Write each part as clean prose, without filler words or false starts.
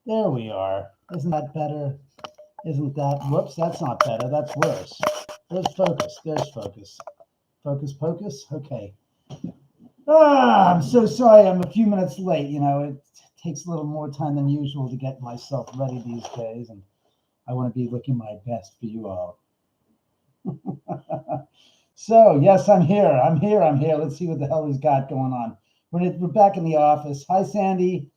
There we are. Isn't that better? Isn't that? Whoops, that's not better. That's worse. There's focus. There's focus. Focus, focus. Okay. I'm so sorry. I'm a few minutes late. It takes a little more time than usual to get myself ready these days, and I want to be looking my best for you all. So, yes, I'm here. I'm here. I'm here. Let's see what the hell he's got going on. We're back in the office. Hi, Sandy.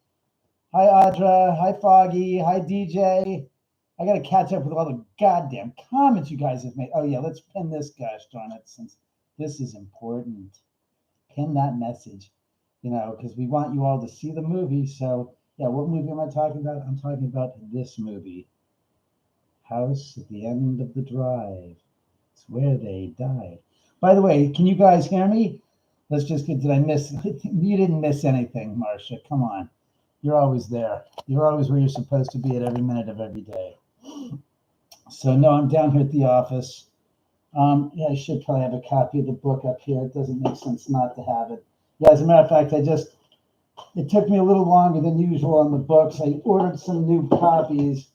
Hi, Audra. Hi, Foggy. Hi, DJ. I got to catch up with all the goddamn comments you guys have made. Oh, yeah, let's pin this, gosh darn it, since this is important. Pin that message, because we want you all to see the movie. So, yeah, what movie am I talking about? I'm talking about this movie, House at the End of the Drive. It's where they died. By the way, can you guys hear me? Let's just get, did I miss? You didn't miss anything, Marcia. Come on. You're always there. You're always where you're supposed to be at every minute of every day. So, no, I'm down here at the office. Yeah, I should probably have a copy of the book up here. It doesn't make sense not to have it. Yeah, as a matter of fact, it took me a little longer than usual on the books. I ordered some new copies,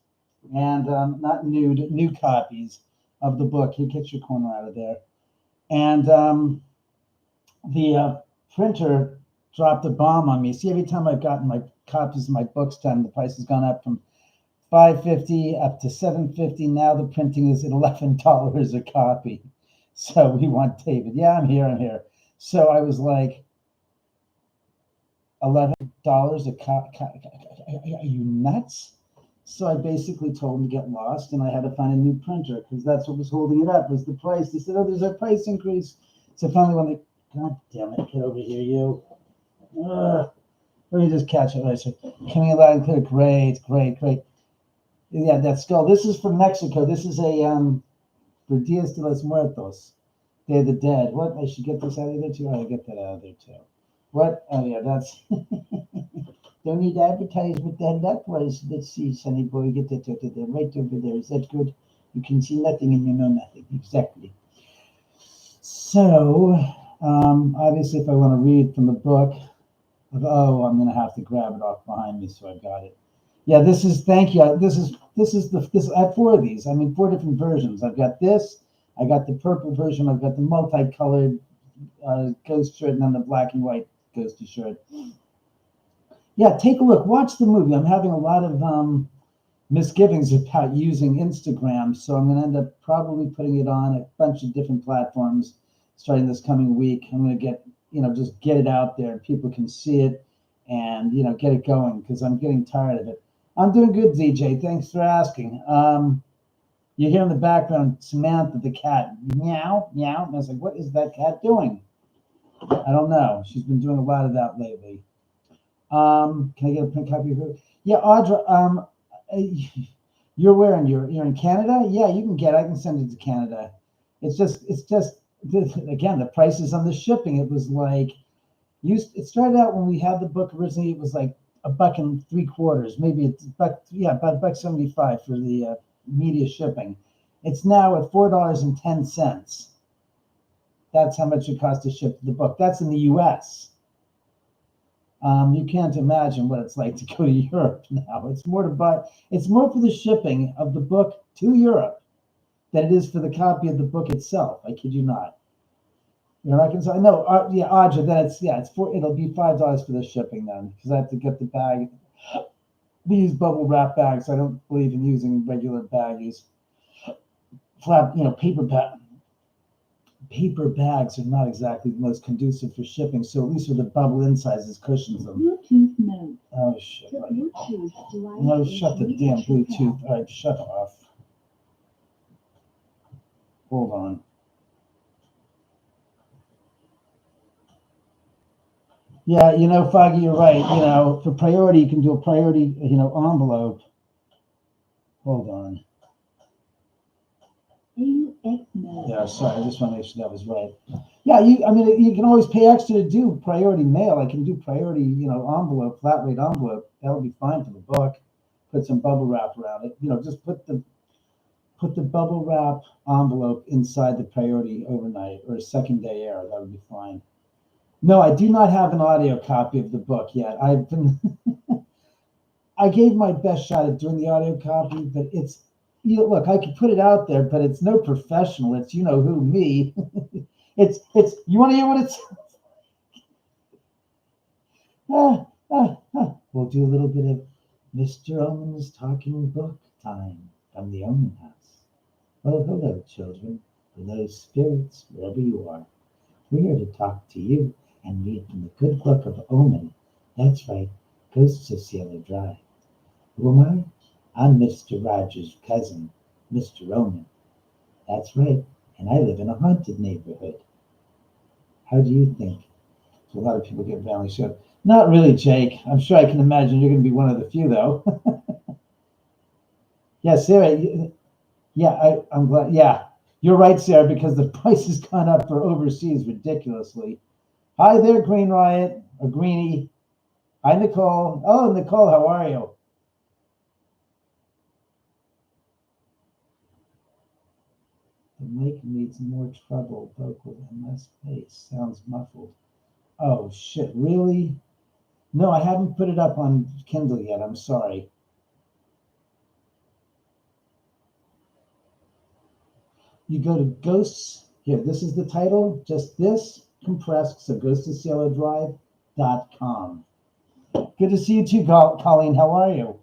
and not new copies of the book. Here, get your corner out of there. And the printer dropped a bomb on me. See, every time I've gotten my copies of my books done, the price has gone up from $5.50 up to $7.50. Now the printing is at $11 a copy. So we want David. Yeah, I'm here. I'm here. So I was like, $11 a copy? Are you nuts? So I basically told him to get lost, and I had to find a new printer because that's what was holding it up, was the price. They said, "Oh, there's a price increase." So finally, when they, God damn it, get over here, you. Let me just catch it. I said, coming loud and clear. Great, great, great. Yeah, that skull. This is from Mexico. This is a for Dias de los Muertos, Day of the Dead. What? I should get this out of there too. I get that out of there too. What? Oh yeah, that's. Don't need advertisement then. That was. Let's see, Sonny boy, get that right over there. Is that good? You can see nothing and you know nothing. Exactly. So, obviously, if I want to read from the book, I'm going to have to grab it off behind me, so I got it. Yeah, this is. Thank you. This. I have 4 of these. I mean, 4 different versions. I've got this. I got the purple version. I've got the multicolored ghost shirt, and then the black and white ghosty shirt. Yeah, take a look. Watch the movie. I'm having a lot of misgivings about using Instagram, so I'm going to end up probably putting it on a bunch of different platforms starting this coming week. I'm going to get, just get it out there. People can see it and, get it going because I'm getting tired of it. I'm doing good, DJ. Thanks for asking. You hear in the background Samantha, the cat, meow, meow. And I was like, what is that cat doing? I don't know. She's been doing a lot of that lately. Can I get a print copy of her? Yeah, Audra, you're where in you're in Canada? Yeah, you can get it. I can send it to Canada. It's just again, the prices on the shipping. It was like it started out when we had the book originally, it was like $1.75, maybe it's about $1.75 for the media shipping. It's now at $4.10. That's how much it costs to ship the book. That's in the US. You can't imagine what it's like to go to Europe now. It's more for the shipping of the book to Europe than it is for the copy of the book itself. I kid you not. You're not going to say, no, yeah, Audra, then it'll be $5 for the shipping then, because I have to get the bag. We use bubble wrap bags. I don't believe in using regular baggies. Flat, paper bags are not exactly the most conducive for shipping, so at least with the bubble insides cushions them. Bluetooth mode. Oh shit! Bluetooth No, shut the damn Bluetooth. All right, shut off. Hold on. Yeah, Foggy, you're right. For priority, you can do a priority, envelope. Hold on. Yeah, sorry, I just want to make sure that was right. Yeah, you can always pay extra to do priority mail. I can do priority, envelope, flat rate envelope. That would be fine for the book. Put some bubble wrap around it. Just put the bubble wrap envelope inside the priority overnight or second day air. That would be fine. No, I do not have an audio copy of the book yet. I gave my best shot at doing the audio copy, but it's, look, I could put it out there, but it's no professional. It's, you know who, me. it's, you want to hear what it's, we'll do a little bit of Mr. Omen's talking book time from the Omen House. Well, hello, children. Hello, spirits, wherever you are. We're here to talk to you and read from the good book of Omen. That's right, Ghosts of Sailor Drive. Who am I? I'm Mr. Rogers' cousin, Mr. Omen. That's right, and I live in a haunted neighborhood. How do you think? So a lot of people get family show. Not really, Jake. I'm sure I can imagine you're going to be one of the few, though. Yeah, Sarah. Yeah, I'm glad. Yeah, you're right, Sarah, because the price has gone up for overseas ridiculously. Hi there, Green Riot, or Greenie. Hi, Nicole. Oh, Nicole, how are you? The mic needs more treble vocal and less bass. Sounds muffled. Oh, shit, really? No, I haven't put it up on Kindle yet. I'm sorry. You go to Ghosts. Here, this is the title. Just this compressed. So ghostofsailordrive.com. Good to see you too, Colleen. How are you?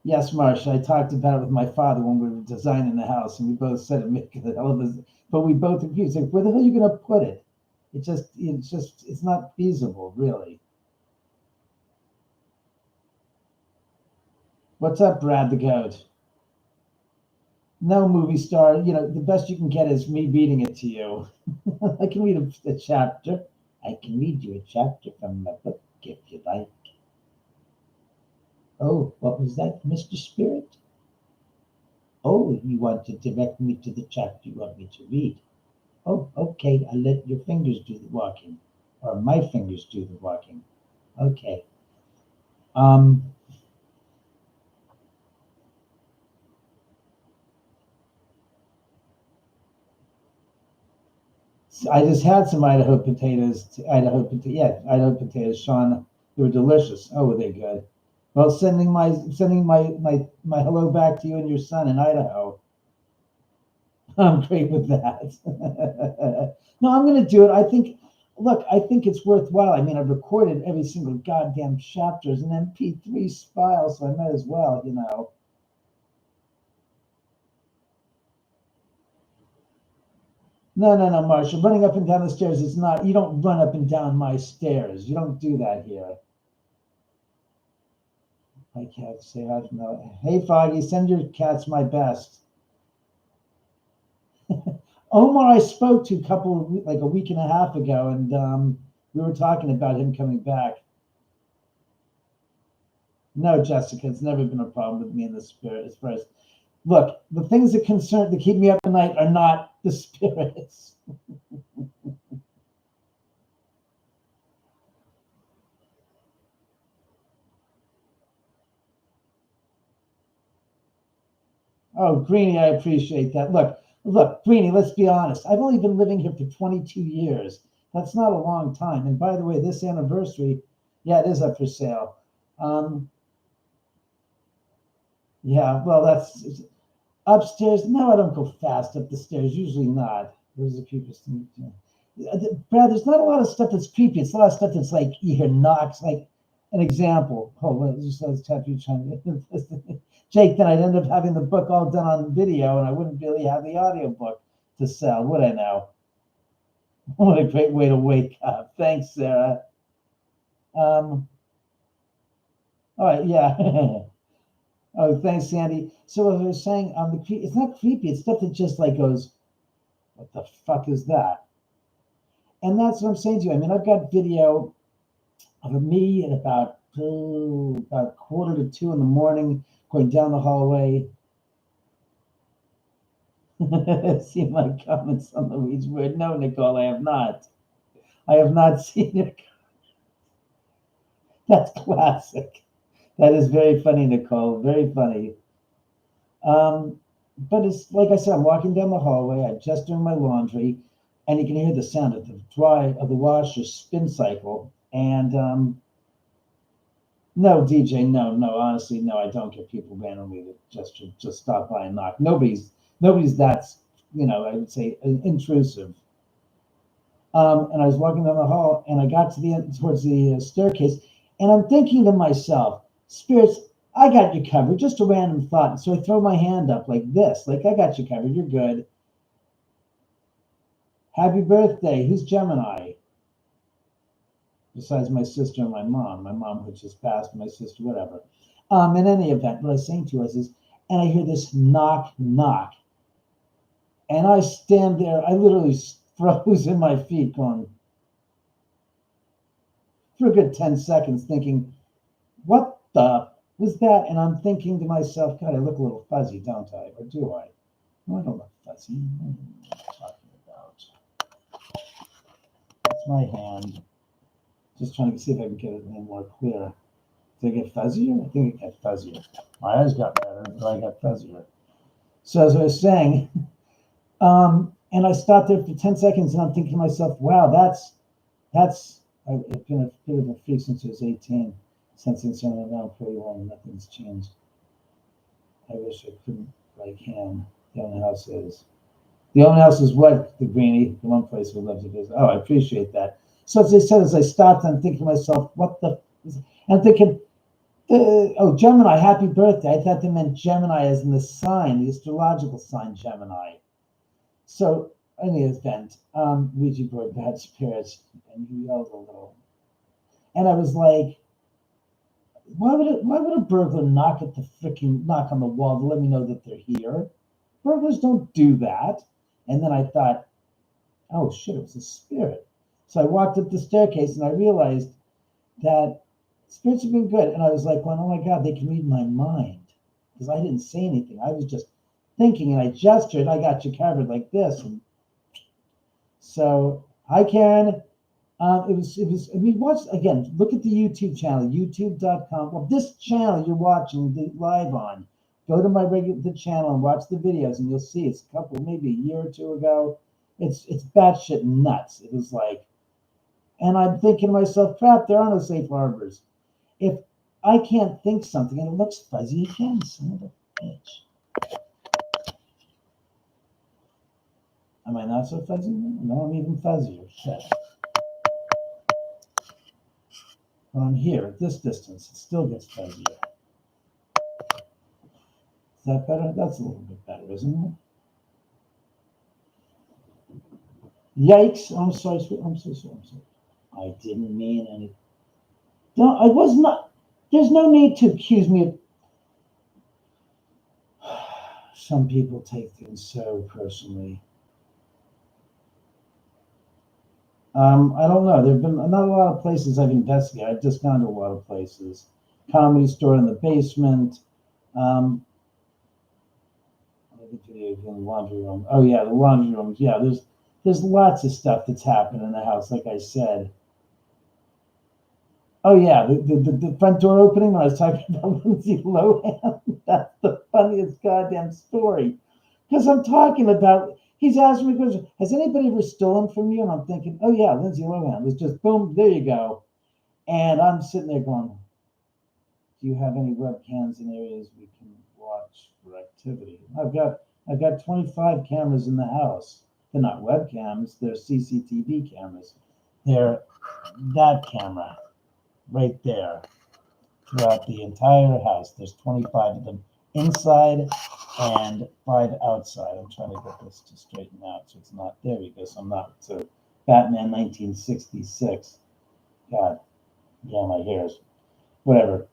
Yes, Marcia. I talked about it with my father when we were designing the house, and we both said it make a hell of a. But we both agreed. It's like, where the hell are you going to put it? It's not feasible, really. What's up, Brad the Goat? No, movie star. You know, the best you can get is me reading it to you. I can read a chapter. I can read you a chapter from my book, if you like. Oh, what was that, Mr. Spirit? Oh, you want to direct me to the chapter you want me to read? Oh, okay, I'll let your fingers do the walking. Or my fingers do the walking. Okay. I just had some Idaho potatoes. Idaho potatoes, Sean. They were delicious. Oh, were they good? Well, sending my hello back to you and your son in Idaho. I'm great with that. No, I'm going to do it. I think it's worthwhile. I mean, I've recorded every single goddamn chapter as an MP3 file, so I might as well, you know. No, Marsha. Running up and down the stairs is not, you don't run up and down my stairs. You don't do that here. My cats say, I don't know. Hey, Foggy, send your cats my best. Omar, I spoke to a week and a half ago, and we were talking about him coming back. No, Jessica, it's never been a problem with me in the spirit. As far as, look, the things that keep me up at night are not the spirits. Oh, Greenie, I appreciate that. Look, Greenie, let's be honest. I've only been living here for 22 years. That's not a long time. And by the way, this anniversary, yeah, it is up for sale. Yeah, well, that's upstairs. No, I don't go fast up the stairs. Usually not. Those are the creepiest things. Brad, there's not a lot of stuff that's creepy. It's a lot of stuff that's like you hear knocks. Like an example. Hold on, let's tap you trying to. Jake, then I'd end up having the book all done on video, and I wouldn't really have the audio book to sell, would I now? What a great way to wake up. Thanks, Sarah. All right, yeah. Oh, thanks, Sandy. So as I was saying, it's not creepy. It's stuff that just like goes, what the fuck is that? And that's what I'm saying to you. I mean, I've got video of me at about 1:45 in the morning, going down the hallway. See my comments on Louise Word. No, Nicole, I have not. I have not seen it. That's classic. That is very funny, Nicole. Very funny. But it's like I said, I'm walking down the hallway. I'm just doing my laundry, and you can hear the sound of the washer spin cycle. And no, DJ, no, honestly, no, I don't get people randomly that just stop by and knock. Nobody's that's, I would say intrusive. And I was walking down the hall, and I got to the end towards the staircase, and I'm thinking to myself, spirits, I got you covered. Just a random thought. So I throw my hand up like this, like I got you covered. You're good. Happy birthday. Who's Gemini? Besides my sister and my mom who just passed, my sister, whatever. In any event, what I was saying to us is, and I hear this knock, knock. And I stand there, I literally froze in my feet going, for a good 10 seconds, thinking, what the was that? And I'm thinking to myself, God, I look a little fuzzy, don't I? Or do I? No, I don't look fuzzy. What am I talking about? That's my hand. Just trying to see if I can get it any more clear. Did I get fuzzier? I think it got fuzzier. My eyes got better, but I got fuzzier. So as I was saying, and I stopped there for 10 seconds, and I'm thinking to myself, wow, I've been a bit of a freak since I was 18. Since it's only around pretty long, nothing's changed. I wish I couldn't, but I can. The only house is. The only house is what? The Greenie, the one place we love to visit. Oh, I appreciate that. So as I said, as I stopped, I'm thinking to myself, what the? And I'm thinking, oh, Gemini, happy birthday. I thought they meant Gemini as in the sign, the astrological sign Gemini. So, in any event, Ouija board, bad spirits, and he yelled a little. And I was like, why would a burglar knock on the wall to let me know that they're here? Burglars don't do that. And then I thought, oh shit, it was a spirit. So I walked up the staircase and I realized that spirits have been good. And I was like, well, oh my God, they can read my mind. Because I didn't say anything. I was just thinking, and I gestured, I got you covered like this. And so, hi Karen. I mean, watch again, look at the YouTube channel, youtube.com. Well, this channel you're watching live on, go to the channel and watch the videos, and you'll see it's a couple, maybe a year or two ago. It's batshit nuts. It was like, and I'm thinking to myself, crap, there are no safe harbors. If I can't think something and it looks fuzzy again, son of a bitch. Am I not so fuzzy? No, I'm even fuzzier. Shit. When I'm here at this distance, it still gets fuzzier. Is that better? That's a little bit better, isn't it? Yikes. I'm sorry. I'm so sorry. I didn't mean any. No, I was not. There's no need to accuse me of. Some people take things so personally. I don't know. There have been not a lot of places I've investigated. I've just gone to a lot of places. Comedy Store in the basement. The video in the laundry room. Oh yeah, the laundry room. Yeah, there's lots of stuff that's happened in the house. Like I said. Oh yeah, the front door opening when I was talking about Lindsay Lohan. That's the funniest goddamn story. Because I'm talking about. He's asking me questions. Has anybody ever stolen from you? And I'm thinking, oh yeah, Lindsay Lohan. It was just boom, there you go. And I'm sitting there going, do you have any webcams in areas we can watch for activity? I've got 25 cameras in the house. They're not webcams, they're CCTV cameras. They're that camera right there throughout the entire house. There's 25 of them inside and 5 outside. I'm trying to get this to straighten out so it's not there because I'm not. So Batman 1966. God, yeah, my hairs. Whatever.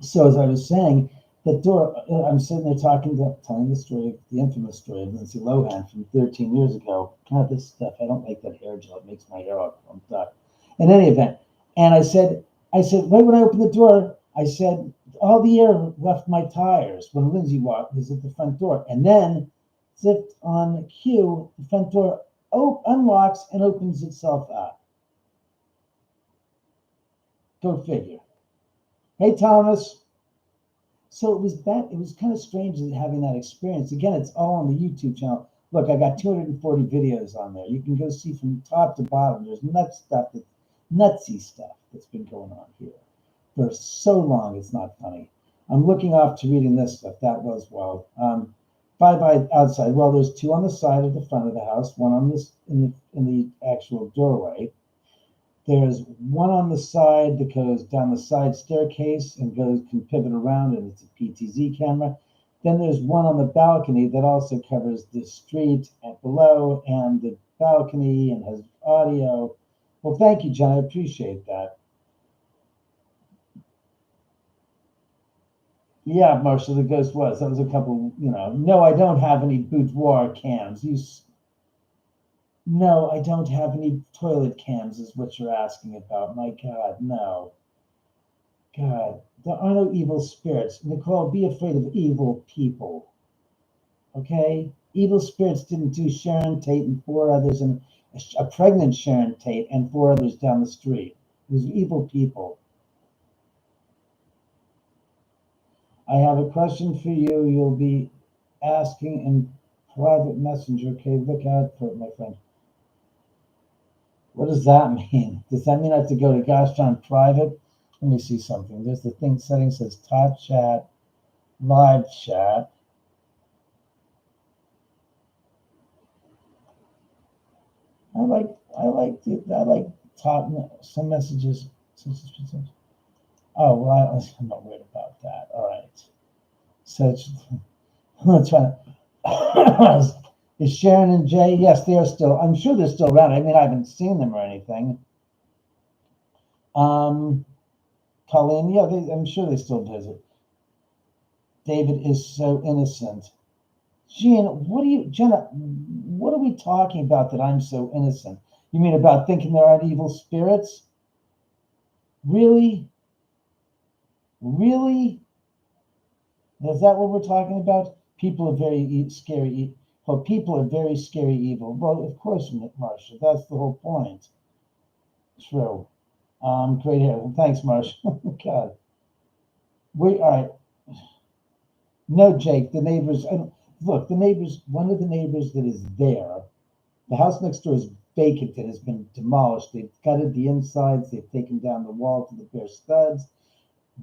So as I was saying, the door, I'm sitting there telling the story, the infamous story of Lindsay Lohan from 13 years ago. God, this stuff, I don't like that hair gel. It makes my hair all clumped up. In any event, and I said, right when I opened the door, I said, all the air left my tires when Lindsay was at the front door. And then, zipped on cue, the front door unlocks and opens itself up. Go figure. Hey, Thomas. So it was kind of strange having that experience. Again, it's all on the YouTube channel. Look, I got 240 videos on there. You can go see from top to bottom. There's nuts stuff nutsy stuff that's been going on here for so long. It's not funny. I'm looking off to reading this stuff. That was well. 5 outside. Well, there's 2 on the side of the front of the house. One on this in the actual doorway. There's one on the side that goes down the side staircase and can pivot around, and it's a PTZ camera. Then there's one on the balcony that also covers the street and below and the balcony and has audio. Well, thank you, Jen. I appreciate that. Yeah, Marcia, the ghost was. That was a couple, No, I don't have any boudoir cams. No, I don't have any toilet cams, is what you're asking about. My God, no. God, there are no evil spirits. Nicole, be afraid of evil people. Okay? Evil spirits didn't do Sharon Tate and 4 others, and a pregnant Sharon Tate and 4 others down the street. It was evil people. I have a question for you. You'll be asking in private messenger. Okay, look out for it, my friend. What does that mean? Does that mean I have to go to Gosh Darn Private? Let me see something. There's the thing setting says top chat, live chat. I like top some messages. Oh, well, I'm not worried about that. All right. So I'm trying to. Is Sharon and Jay? Yes, they are still. I'm sure they're still around. I mean, I haven't seen them or anything. Colleen, yeah, I'm sure they still visit. David is so innocent. Jenna, what are we talking about that I'm so innocent? You mean about thinking there aren't evil spirits? Really? Really? Is that what we're talking about? People are very scary. Well, people are very scary evil. Well, of course, Marcia. That's the whole point. True. Great hair. Thanks, Marcia. God. All right. No, Jake. The neighbors. Look, one of the neighbors that is there, the house next door is vacant and has been demolished. They've gutted the insides. They've taken down the wall to the bare studs.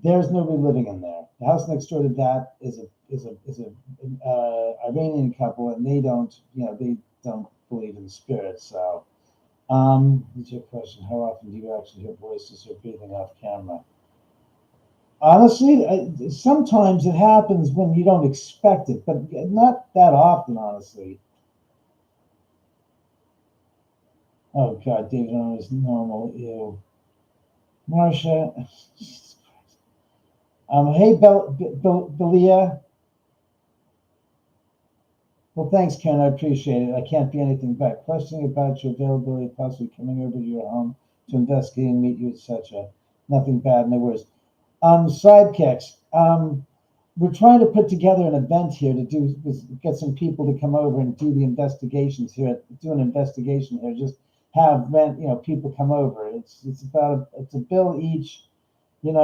There's nobody living in there. The house next door to that is a Iranian couple, and they don't believe in spirits. So, here's your question: how often do you actually hear voices or breathing off camera? Honestly, sometimes it happens when you don't expect it, but not that often, honestly. Oh God, David Oman is normal. Ew. Marcia. Hey, Belia. Well, thanks, Ken. I appreciate it. I can't be anything but questioning about your availability, possibly coming over to your home to investigate and meet you, etc. Nothing bad, no worries. Sidekicks. We're trying to put together an event here to get some people to come over and do the investigations here. Do an investigation here. Just have people come over. It's a bill each. We'd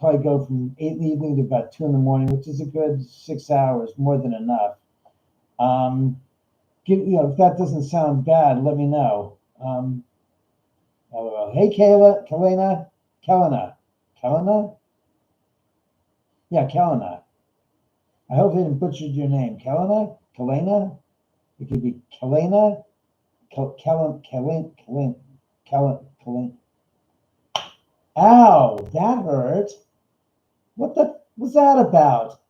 probably go from 8 in the evening to about 2 in the morning, which is a good 6 hours, more than enough. If that doesn't sound bad, let me know. Hey, Kelena. Yeah, Kelena. I hope they didn't butcher your name. Kelena? It could be Kelena. Kelena. Ow, that hurt. What was that about?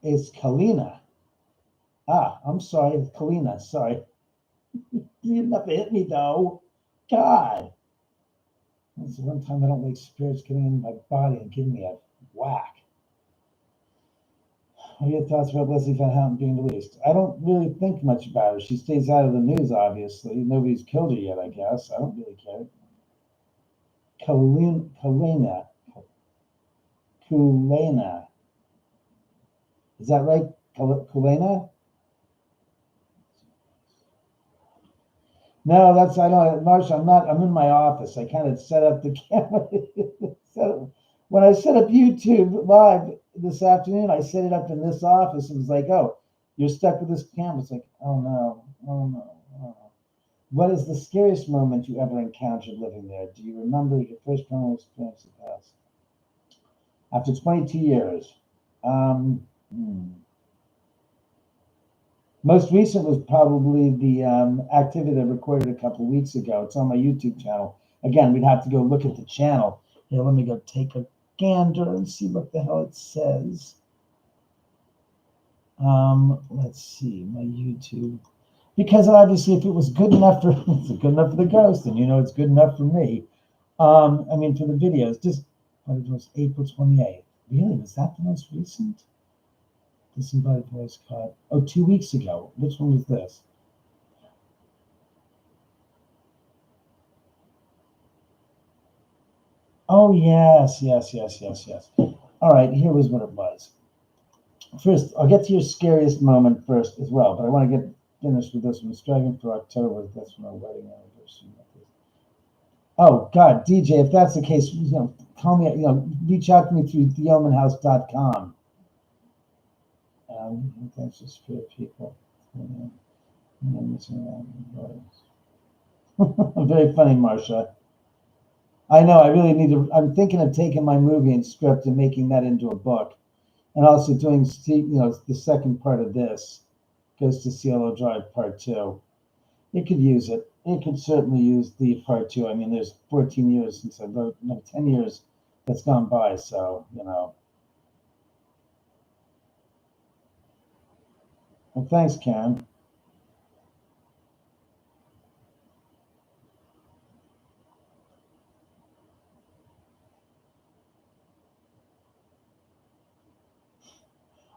It's Kalina. I'm sorry, it's Kalina. Sorry. You didn't have to hit me, though. God. That's the one time I don't like spirits getting in my body and giving me a whack. What are your thoughts about Leslie Van Houten being released? I don't really think much about her. She stays out of the news, obviously. Nobody's killed her yet, I guess. I don't really care. Kulena. Is that right? Kulena? No, I don't, Marsha, I'm in my office. I kind of set up the camera. So when I set up YouTube live this afternoon, I set it up in this office and was like, oh, you're stuck with this camera. It's like, oh no. What is the scariest moment you ever encountered living there? Do you remember your first paranormal experience in the past? After 22 years. Um, hmm. Most recent was probably the activity I recorded a couple of weeks ago. It's on my YouTube channel. Again, we'd have to go look at the channel. Here, let me go take a gander and see what the hell it says. Let's see, my YouTube. Because obviously, if it was good enough for it's good enough for the ghost, and it's good enough for me. I mean, for the videos, just but it was April 28th. Really, was that the most recent? Disembodied voice cut. Oh, 2 weeks ago. Which one was this? Oh, yes. All right, here was what it was. First, I'll get to your scariest moment first as well, but I want to get finished with this one. Striving for October. That's when our wedding anniversary. Oh, God, DJ, if that's the case, call me, reach out to me through theomanhouse.com. That's just for people. Very funny, Marcia. I know. I really need to. I'm thinking of taking my movie and script and making that into a book, and also doing, the second part of this, Goes to Cielo Drive Part 2. It could use it. It could certainly use the Part 2. I mean, there's 14 years since I wrote. No, 10 years that's gone by. So Well, thanks, Karen.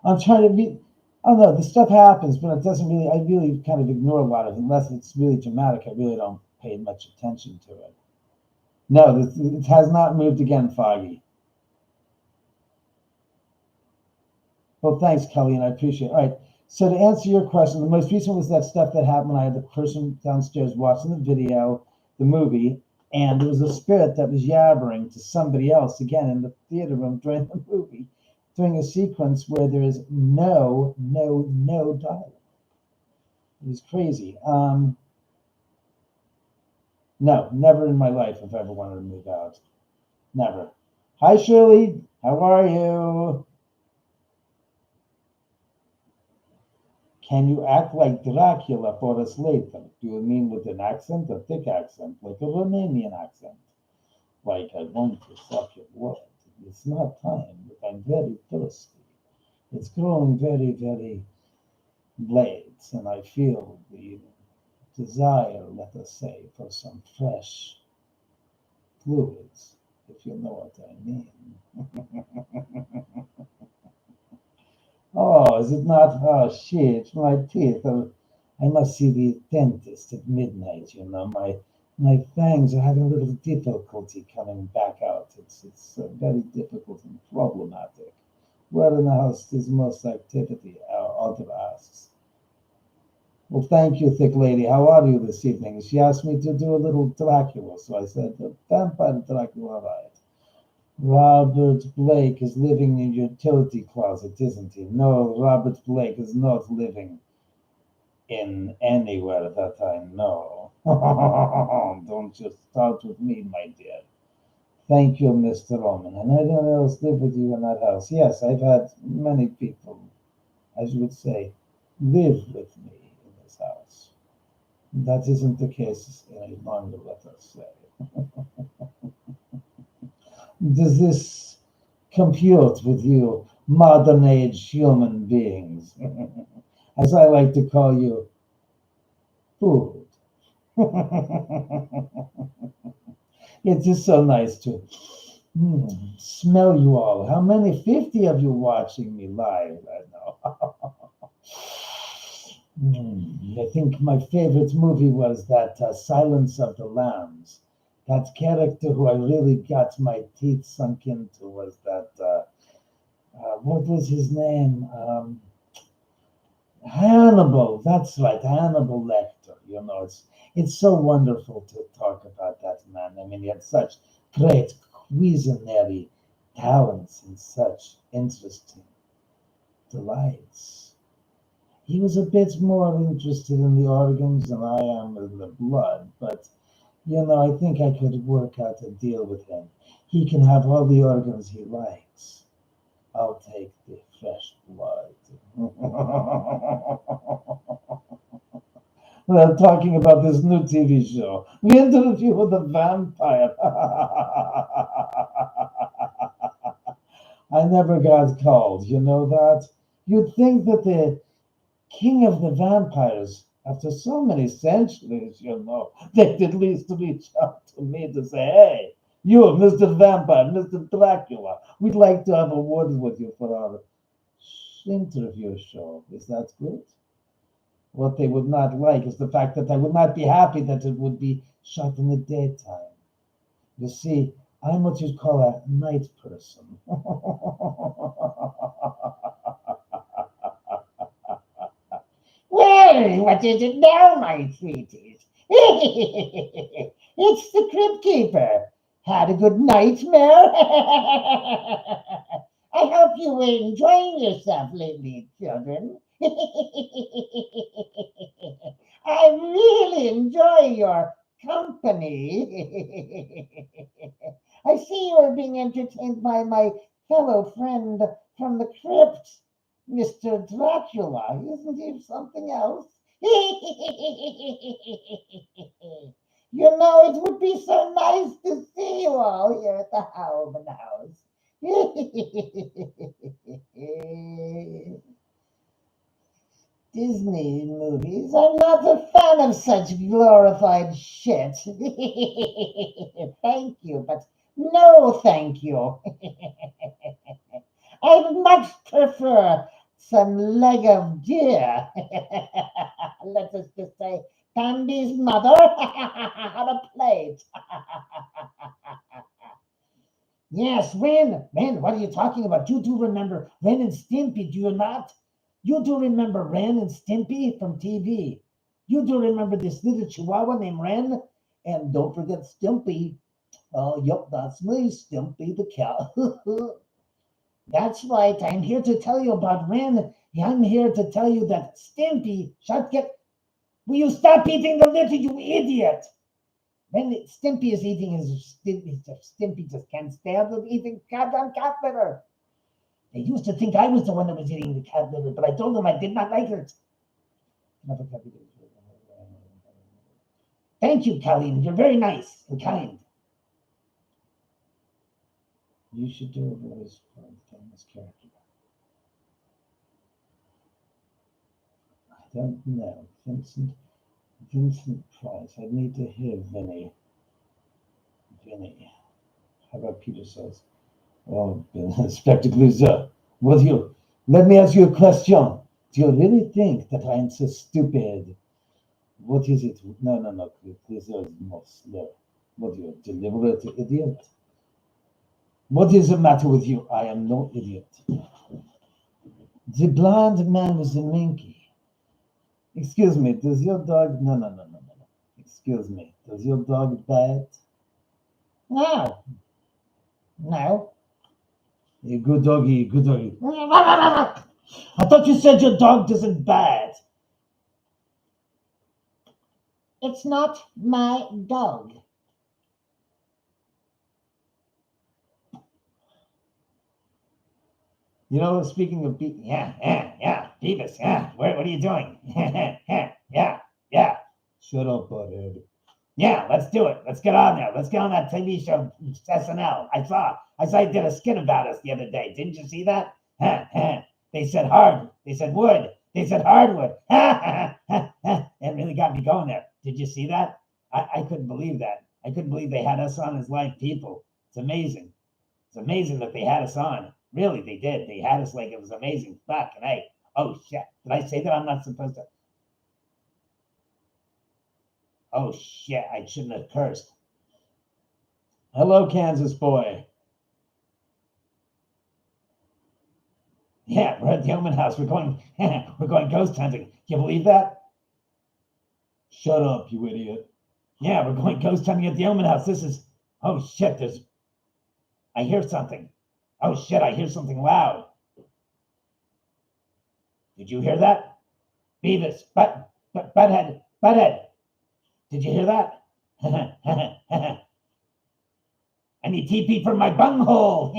I'm trying to be. Oh no, this stuff happens, but it doesn't really. I really kind of ignore a lot of it unless it's really dramatic. I really don't pay much attention to it. No, it has not moved again, Foggy. Well, thanks, Kelly, and I appreciate it. All right. So to answer your question, the most recent was that stuff that happened when I had the person downstairs watching the video, the movie, and there was a spirit that was yabbering to somebody else again in the theater room during the movie, during a sequence where there is no dialogue. It was crazy. No, never in my life have I ever wanted to move out. Never. Hi, Shirley. How are you? Can you act like Dracula for us later? Do you mean with an accent, a thick accent, like a Romanian accent? Like, I want to suck your blood. It's not time, but I'm very thirsty. It's growing very, very late, and I feel the desire, let us say, for some fresh fluids, if you know what I mean. Oh, is it not? Oh, shit, my teeth. I must see the dentist at midnight. My fangs are having a little difficulty coming back out. It's very difficult and problematic. Where in the house is most activity? Our author asks. Well, thank you, thick lady. How are you this evening? She asked me to do a little Dracula, so I said, vampire Dracula, right? Robert Blake is living in your utility closet, isn't he? No, Robert Blake is not living in anywhere that I know. Don't you start with me, my dear. Thank you, Mr. Oman. And anyone else live with you in that house? Yes, I've had many people, as you would say, live with me in this house. That isn't the case any longer, let us say. Does this compute with you, modern age human beings? As I like to call you, food. It's just so nice to smell you all. How many? 50 of you watching me live right now. I think my favorite movie was that Silence of the Lambs. That character who I really got my teeth sunk into was that, what was his name? Hannibal. That's right, Hannibal Lecter. It's so wonderful to talk about that man. I mean, he had such great culinary talents and such interesting delights. He was a bit more interested in the organs than I am in the blood, but I think I could work out a deal with him. He can have all the organs he likes. I'll take the fresh blood. Well, talking about this new TV show, the interview with the vampire. I never got called, you know that? You'd think that the king of the vampires, after so many centuries, they'd at least reach out to me to say, hey, you, Mr. Vampire, Mr. Dracula, we'd like to have a word with you for our interview show. Is that good? What they would not like is the fact that I would not be happy that it would be shot in the daytime. You see, I'm what you'd call a night person. Well, what is it now, my sweeties? It's the Crypt Keeper. Had a good nightmare? I hope you were enjoying yourself lately, children. I really enjoy your company. I see you are being entertained by my fellow friend from the crypt, Mr. Dracula. Isn't he something else? It would be so nice to see you all here at the Howman House. Disney movies. I'm not a fan of such glorified shit. Thank you, but no thank you. I'd much prefer some leg of deer. Let us just say Candy's mother on a plate. Yes, Ren, what are you talking about? You do remember Ren and Stimpy, do you not? You do remember Ren and Stimpy from TV. You do remember this little chihuahua named Ren? And don't forget Stimpy. Oh, yep, that's me, Stimpy the cat. That's right. I'm here to tell you about Ren. I'm here to tell you that Stimpy, will you stop eating the litter, you idiot? When Stimpy is eating Stimpy just can't stand eating goddamn cat litter. They used to think I was the one that was eating the cat litter, but I told them I did not like it. Thank you, Colleen. You're very nice and kind. You should do a voice for a famous character. I don't know. Vincent Price. I need to hear Vinny. How about Peter says? Oh, Inspector Clouseau, let me ask you a question. Do you really think that I'm so stupid? What is it? No, Clouseau is more slow. What, you deliberate idiot? What is the matter with you? I am no idiot. The blind man was a minky. Excuse me, does your dog... No. Excuse me, does your dog bite? No. You good doggy. I thought you said your dog doesn't bite. It's not my dog. Speaking of Beavis, Beavis, what are you doing? Yeah. Shut up, butthead. Yeah, let's do it. Let's get on there. Let's get on that TV show, SNL. I saw you did a skit about us the other day. Didn't you see that? They said hard. They said wood. They said hardwood. It really got me going there. Did you see that? I couldn't believe that. I couldn't believe they had us on as live people. It's amazing. It's amazing that they had us on. Really, they did. They had us like it was amazing. Fuck, and oh shit. Did I say that I'm not supposed to? Oh shit, I shouldn't have cursed. Hello, Kansas boy. Yeah, we're at the Oman house. We're going ghost hunting. Can you believe that? Shut up, you idiot. Yeah, we're going ghost hunting at the Oman house. Oh shit, I hear something. Oh shit, I hear something loud. Did you hear that? Beavis, Butthead. Did you hear that? I need TP for my bunghole.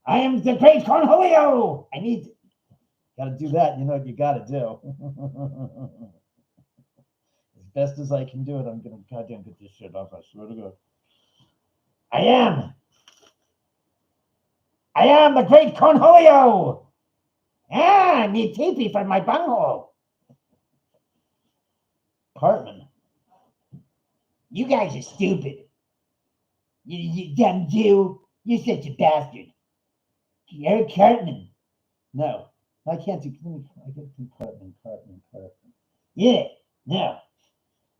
I am the great Cornholio. Gotta do that. You know what you gotta do. As best as I can do it, I'm gonna goddamn get this shit off. I swear to God. I am the great Cornholio. I need TP for my bunghole. Cartman. You guys are stupid. You damn Jew. You're such a bastard. Eric Cartman. No, I can't do. I can do Cartman. Yeah, no.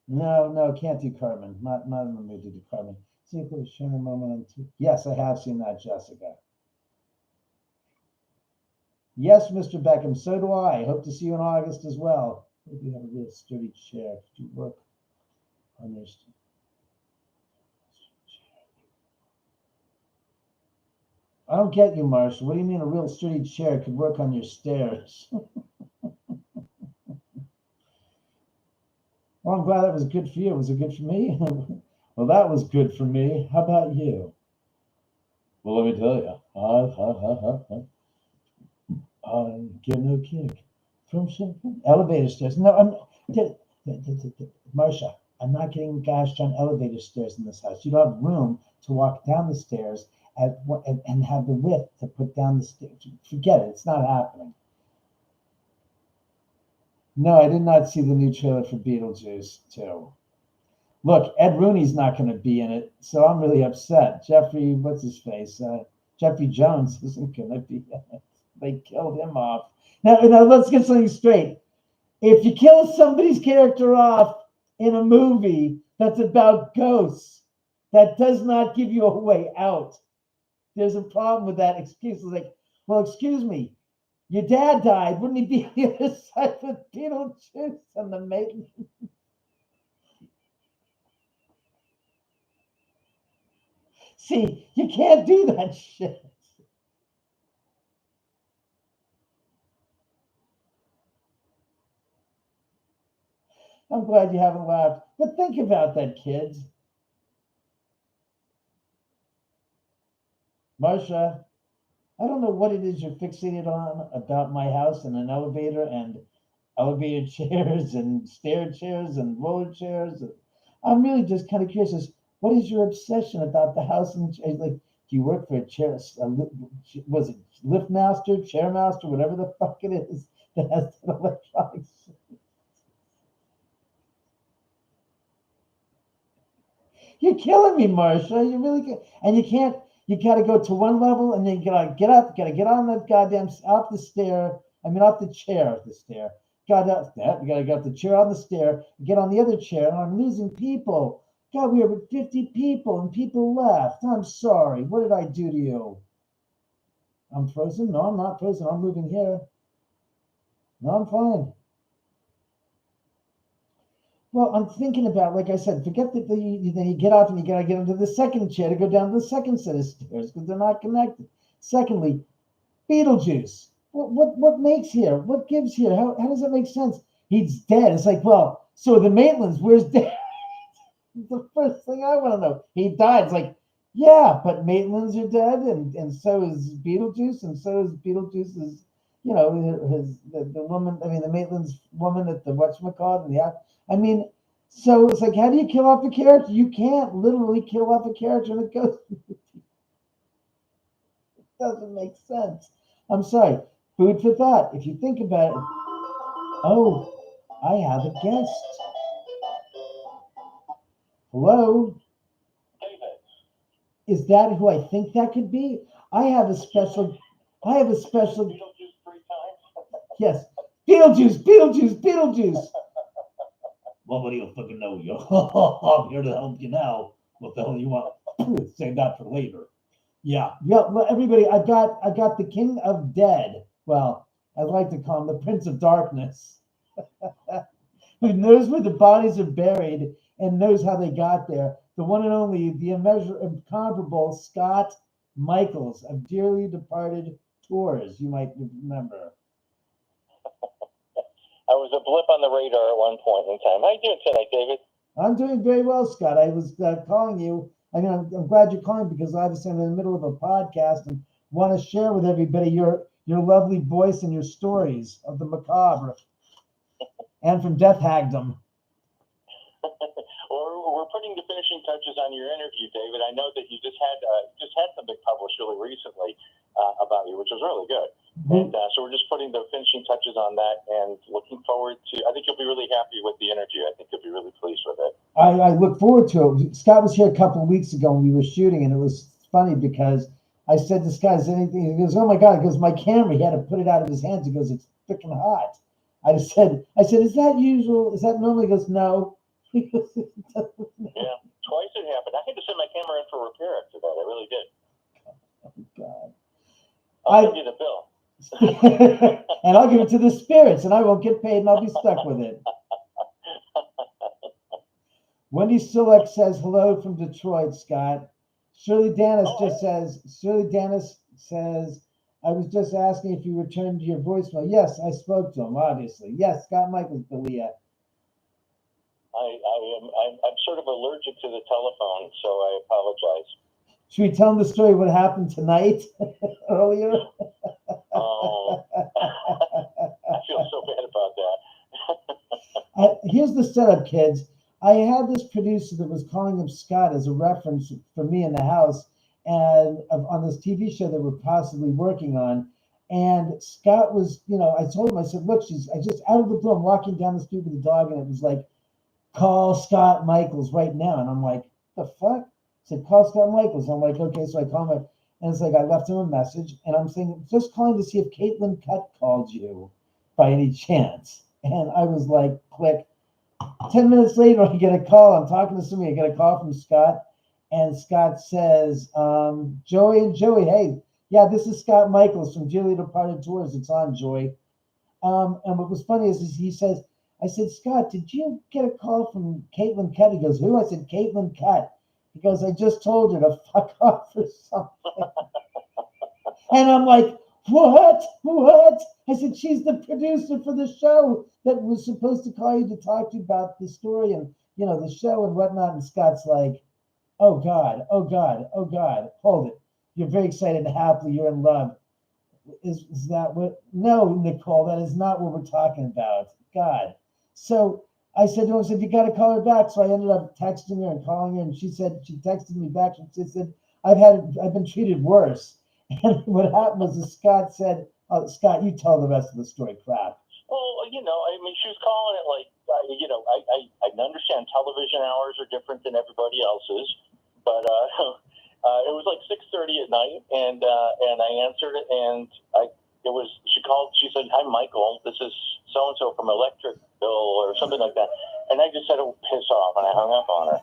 No, can't do Cartman. Not in the mood to do Cartman. See if there's sharing a moment on two. Yes, I have seen that, Jessica. Yes, Mr. Beckham. So do I. Hope to see you in August as well. Hope you have a real sturdy chair. Could you work on your? I don't get you, Marshall. What do you mean a real sturdy chair could work on your stairs? Well, I'm glad that was good for you. Was it good for me? Well, that was good for me. How about you? Well, let me tell you. I get no kick from elevator stairs. No, Marsha, I'm not getting gosh darn elevator stairs in this house. You don't have room to walk down the stairs and have the width to put down the stairs. Forget it. It's not happening. No, I did not see the new trailer for Beetlejuice 2. Look, Ed Rooney's not going to be in it, so I'm really upset. Jeffrey, what's his face? Jeffrey Jones isn't going to be in it. They killed him off. Now, let's get something straight. If you kill somebody's character off in a movie that's about ghosts, that does not give you a way out. There's a problem with that excuse. Like, well, excuse me, your dad died. Wouldn't he be on the other side with Beetlejuice and the maiden? See, you can't do that shit. I'm glad you haven't laughed. But think about that, kids. Marsha, I don't know what it is you're fixated on about my house and an elevator and elevator chairs and stair chairs and roller chairs. I'm really just kind of curious. What is your obsession about the house and like? Do you work for a chair? Was it lift master, chair master, whatever the fuck it is that has that electronics? You're killing me, Marsha. You really can. And you can't. You got to go to one level, and then you gotta get up. Got to get on that goddamn off the stair. I mean, off the chair, the stair. Got up that. You got to get the chair on the stair. Get on the other chair. And I'm losing people. God, we were 50 people, and people left. I'm sorry. What did I do to you? I'm frozen. No, I'm not frozen. I'm moving here. No, I'm fine. Well, I'm thinking about, like I said, forget that then you get off and you gotta get into the second chair to go down to the second set of stairs because they're not connected. Secondly, Beetlejuice. What makes here? What gives here? How does that make sense? He's dead. It's like, well, so the Maitlands, where's dead? The first thing I want to know. He died. It's like, yeah, but Maitlands are dead, and so is Beetlejuice, and so is Beetlejuice's, the woman. I mean, the Maitland's woman at the whatchamacallit, and I mean, so it's like, how do you kill off a character? You can't literally kill off a character in a ghost movie. It doesn't make sense. I'm sorry. Food for thought. If you think about it. Oh, I have a guest. Hello? Is that who I think that could be? I have a special. Yes. Beetlejuice. Well, what do you fucking know, yo? I'm here to help you now. What the hell do you want? Save that for later. Yeah. Well, everybody, I got the King of Dead. Well, I'd like to call him the Prince of Darkness. Who knows where the bodies are buried and knows how they got there. The one and only, the incomparable Scott Michaels of Dearly Departed Tours, you might remember. I was a blip on the radar at one point in time. How you doing tonight, David? I'm doing very well, Scott. I was calling you. I mean, I'm glad you're calling because obviously I'm in the middle of a podcast and want to share with everybody your lovely voice and your stories of the macabre and from Death Hagdom. We're putting the finishing touches on your interview, David. I know that you just had something published really recently about you, which was really good. And so we're just putting the finishing touches on that and looking forward to, I think you'll be really happy with the interview. I think you'll be really pleased with it. I look forward to it. Scott was here a couple of weeks ago when we were shooting, and it was funny because I said to Scott, is anything? He goes, oh my God, he goes, my camera, he had to put it out of his hands. He goes, it's freaking hot. I said, is that usual? Is that normal? He goes, no. Yeah, twice it happened. I had to send my camera in for repair after that. I really did. Oh God. I'll give you the bill. And I'll give it to the spirits, and I won't get paid, and I'll be stuck with it. Wendy Sulek says hello from Detroit, Scott. Shirley Danis says, I was just asking if you returned to your voicemail. Yes, I spoke to him, obviously. Yes, Scott Michaels, Belia. I'm sort of allergic to the telephone, so I apologize. Should we tell him the story of what happened tonight earlier? Oh, I feel so bad about that. Here's the setup, kids. I had this producer that was calling him Scott as a reference for me in the house and on this TV show that we're possibly working on. And Scott was, I told him, I said, look, I just out of the blue, I'm walking down the street with the dog, and it was like, call Scott Michaels right now. And I'm like, the fuck? I said, call Scott Michaels. I'm like, okay. So I call him, and it's like, I left him a message, and I'm saying, just calling to see if Caitlin Cutt called you by any chance. And I was like, click. 10 minutes later, I get a call. I'm talking to somebody. I get a call from Scott, and Scott says, Joey, hey, yeah, this is Scott Michaels from Dearly Departed Tours. It's on, Joey. And what was funny is he says, I said, Scott, did you get a call from Caitlin Cutt? He goes, who? I said, Caitlin Cutt. He goes, I just told her to fuck off or something. And I'm like, what? I said, she's the producer for the show that was supposed to call you to talk to you about the story and, the show and whatnot. And Scott's like, oh God, hold it. You're very excited and happily, you're in love. Is that what? No, Nicole, that is not what we're talking about. God. So I said to him, you got to call her back. So I ended up texting her and calling her, and she texted me back. She said, I've been treated worse. And what happened was Scott said, oh, Scott, you tell the rest of the story, crap. Well, she was calling it like, I understand television hours are different than everybody else's, but it was like 6:30 at night, and I answered it, and she called. She said, "Hi, Michael. This is so and so from Electric Bill or something like that." And I just said, "Oh, piss off," and I hung up on her,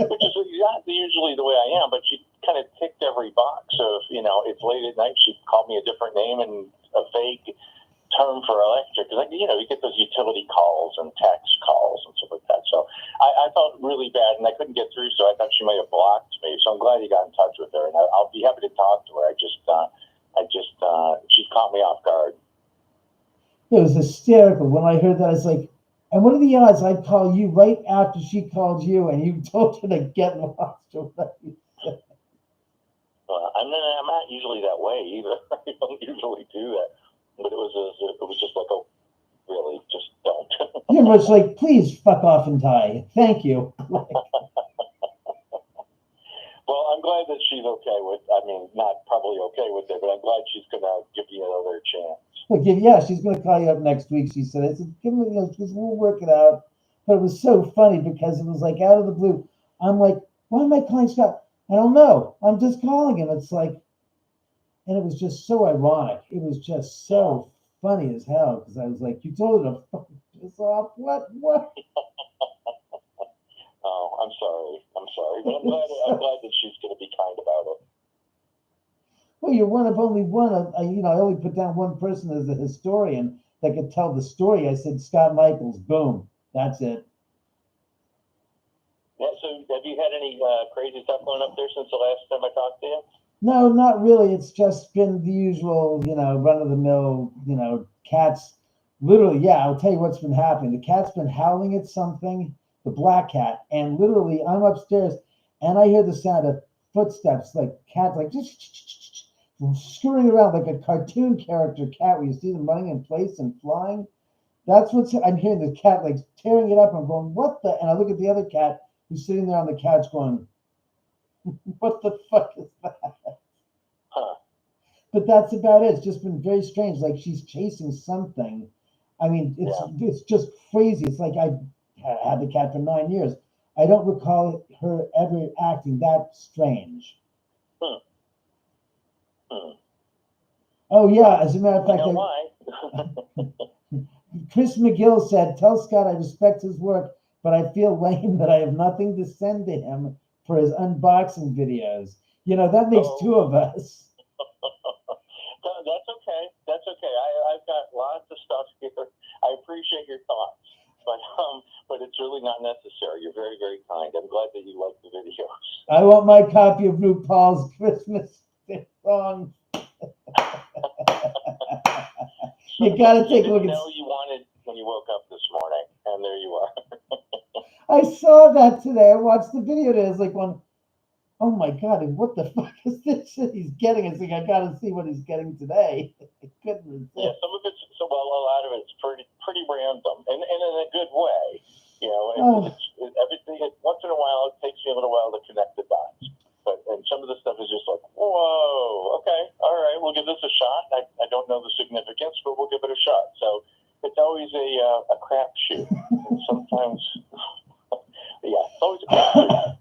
which is not usually the way I am. But she kind of ticked every box of, it's late at night. She called me a different name and a vague term for electric, because you get those utility calls and text calls and stuff like that. So I felt really bad, and I couldn't get through. So I thought she might have blocked me. So I'm glad you got in touch with her, and I'll be happy to talk to her. She caught me off guard. It was hysterical when I heard that. I was like, and what are the odds I'd call you right after she called you and you told her to get lost? I'm not usually that way either. I don't usually do that. But it was just like, oh, really, just don't. You're much like, please fuck off and die. Thank you. Well, I'm glad that she's okay with, not probably okay with it, but I'm glad she's going to give you another chance. Look, yeah, she's going to call you up next week, she said. I said, give me, we'll work it out. But it was so funny because it was like out of the blue. I'm like, why am I calling Scott? I don't know. I'm just calling him. It's like, and it was just so ironic. It was just so funny as hell because I was like, you told her to fucking piss off. What? Oh, I'm sorry. But I'm glad that she's going to be kind about it. Well, you're one of only one. I only put down one person as a historian that could tell the story. I said, Scott Michaels, boom. That's it. Yeah, so have you had any crazy stuff going up there since the last time I talked to you? No, not really. It's just been the usual, run-of-the-mill, cats Literally, yeah, I'll tell you what's been happening. The cat's been howling at something, the black cat, and literally I'm upstairs and I hear the sound of footsteps, like cats like just scurrying around like a cartoon character cat where you see them running in place and flying. That's what's I'm hearing, the cat like tearing it up. I'm going, what the? And I look at the other cat who's sitting there on the couch going, what the fuck is that? Huh. But that's about it. It's just been very strange. Like she's chasing something. I mean, it's just crazy. It's like I had the cat for 9 years. I don't recall her ever acting that strange. Hmm. Hmm. Oh yeah, as a matter of You fact, know why? Chris McGill said, "Tell Scott I respect his work, but I feel lame that I have nothing to send to him for his unboxing videos." You know, that makes two of us. That's okay. That's okay. I've got lots of stuff here. I appreciate your thoughts, but it's really not necessary. You're very, very kind. I'm glad that you like the videos. I want my copy of RuPaul's Christmas song. You gotta take a look at. Know you wanted when you woke up this morning, and there you are. I saw that today. I watched the video today. I was like, oh my God, what the fuck is this shit he's getting? It's like, I gotta see what he's getting today. Goodness. Yeah, some of it's a lot of it's pretty random, and in a good way. You know, everything. Once in a while, it takes me a little while to connect the dots. And some of the stuff is just like, whoa, okay, all right, we'll give this a shot. I don't know the significance, but we'll give it a shot. So it's always a crapshoot. And sometimes, yeah, it's always a crapshoot.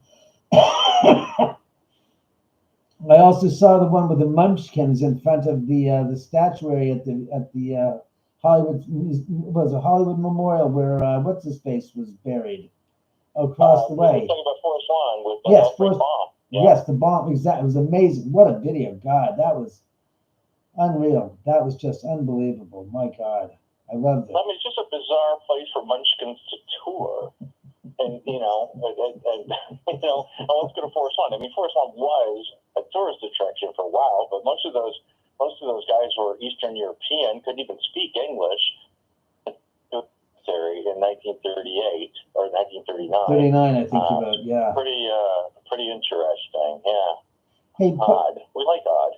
I also saw the one with the Munchkins in front of the statuary at the Hollywood Memorial where what's his face was buried across the way. You're talking about Forest Lawn with the bomb. Yeah. Yes, the bomb. Exactly. It was amazing. What a video. God, that was unreal. That was just unbelievable. My God. I loved it. I mean, it's just a bizarre place for Munchkins to tour. And, you know, let's go to Forest Lawn. I mean, Forest Lawn was a tourist attraction for a while, but most of those guys were Eastern European, couldn't even speak English. In 1938 or 1939. 39, I think about, yeah. Pretty interesting, yeah. Hey, odd. We like odd.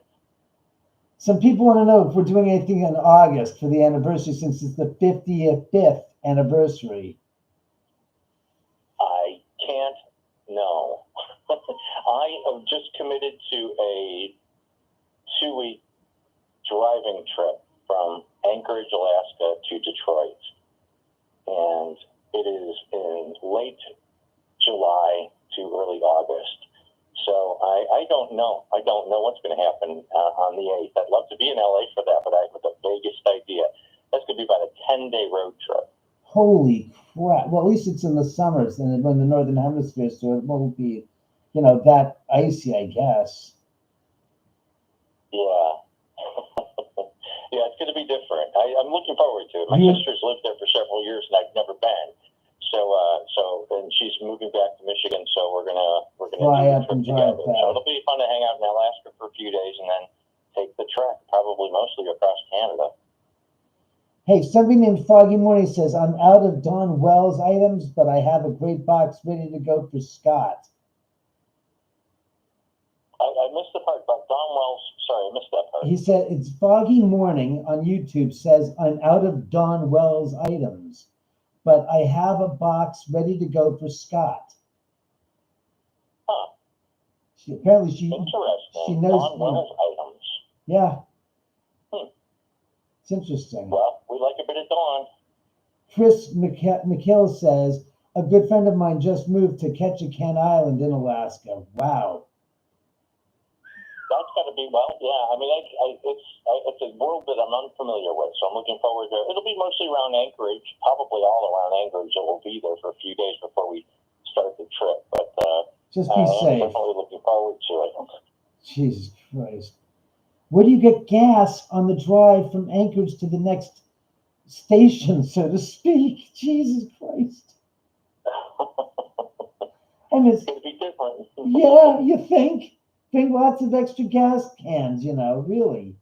Some people want to know if we're doing anything in August for the anniversary since it's the 55th anniversary. I can't know. I have just committed to a 2-week driving trip from Anchorage, Alaska to Detroit. And it is in late July to early August. So I don't know. I don't know what's going to happen on the 8th. I'd love to be in LA for that, but I have the vaguest idea. That's going to be about a 10-day road trip. Holy crap. Well, at least it's in the summers and when the Northern Hemisphere, so it won't be, that icy, I guess. Yeah. Yeah, it's going to be different. I'm looking forward to it. My sister's lived there for several years, and I've never been. And she's moving back to Michigan, so we're gonna fly do up the trip and drive together. back. So it'll be fun to hang out in Alaska for a few days, and then take the trek, probably mostly across Canada. Hey, somebody named Foggy Morning says, I'm out of Don Wells items, but I have a great box ready to go for Scott. I missed the part about Don Wells. Sorry, I missed that part. He said, it's Foggy Morning on YouTube says, I'm out of Don Wells items, but I have a box ready to go for Scott. Huh. Apparently she Interesting. knows. Don Wells items. Yeah. It's interesting. Well, we like a bit of Dawn. Chris McKill says, a good friend of mine just moved to Ketchikan Island in Alaska. Wow. That's got to be, yeah. I mean, it's a world that I'm unfamiliar with, so I'm looking forward to it. It'll be mostly around Anchorage, probably all around Anchorage. It will be there for a few days before we start the trip. But just be safe. I'm definitely looking forward to it. Jesus Christ. Where do you get gas on the drive from Anchorage to the next station, so to speak? Jesus Christ. I mean, it's going to be different. Yeah, you think? Bring lots of extra gas cans, really.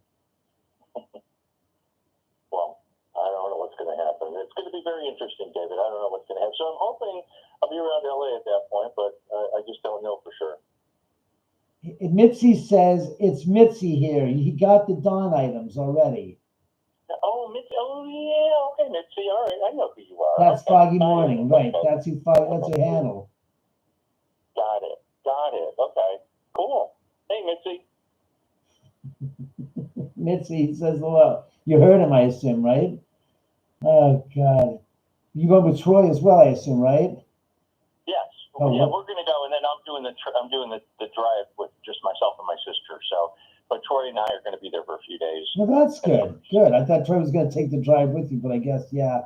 Well, I don't know what's going to be very interesting, David. I don't know what's going to happen. So I'm hoping I'll be around LA at that point, but I just don't know for sure. Mitzi says, it's Mitzi here. He got the Dawn items already. Oh, Mitzi. Oh, yeah. Okay, Mitzi. All right. I know who you are. That's okay. Foggy Morning, right. Okay. That's her handle. Got it. Got it. Okay. Cool. Hey, Mitzi. Mitzi says hello. You heard him, I assume, right? Oh, God. You go with Troy as well, I assume, right? Yes. Oh, yeah, what? we're going to go, and then I'm doing the drive with just myself and my sister. So, but Troy and I are going to be there for a few days. Well, that's good. Good. I thought Troy was going to take the drive with you, but I guess, yeah.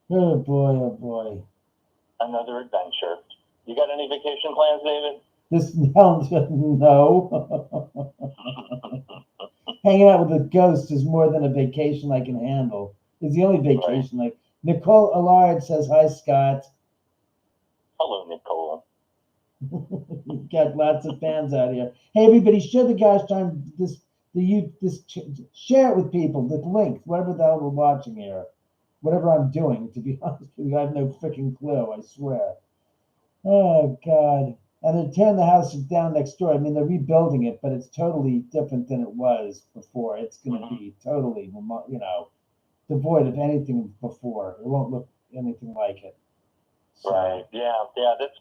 Oh, boy, oh, boy. Another adventure. You got any vacation plans, David? No. Hanging out with a ghost is more than a vacation I can handle. It's the only vacation. Like Nicole Allard says, "Hi, Scott." Hello, Nicole. You've got lots of fans out here. Hey, everybody, share the gosh darn share it with people. The link, whatever the hell we're watching here, whatever I'm doing. To be honest with you, I have no freaking clue. I swear. Oh God. And they're tearing the house down next door. I mean, they're rebuilding it, but it's totally different than it was before. It's going to be totally, devoid of anything before. It won't look anything like it. So. Right. Yeah. Yeah. That's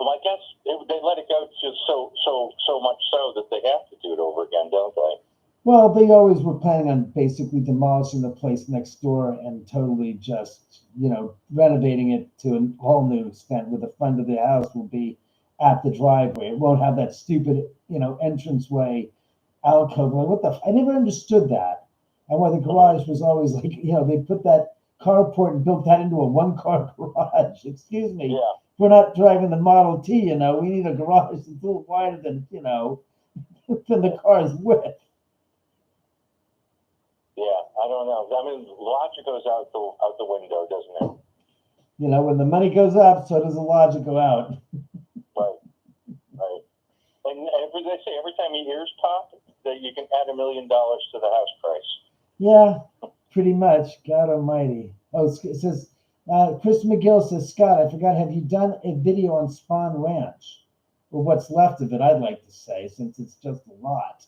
Well, I guess they let it go just so much so that they have to do it over again, don't they? Well, they always were planning on basically demolishing the place next door and totally just, renovating it to a whole new extent where the front of the house will be at the driveway. It won't have that stupid, entranceway alcove. I never understood that. And why the garage was always like, they put that carport and built that into a one-car garage. Excuse me. Yeah. We're not driving the Model T, we need a garage that's a little wider than, than the car's width. Yeah, I don't know. I mean, logic goes out the window, doesn't it? When the money goes up, so does the logic go out. Right. And they say every time your ears pop, that you can add $1 million to the house price. Yeah, pretty much. God Almighty. Oh, it says, Chris McGill says, Scott, I forgot, have you done a video on Spawn Ranch? Or what's left of it, I'd like to say, since it's just a lot.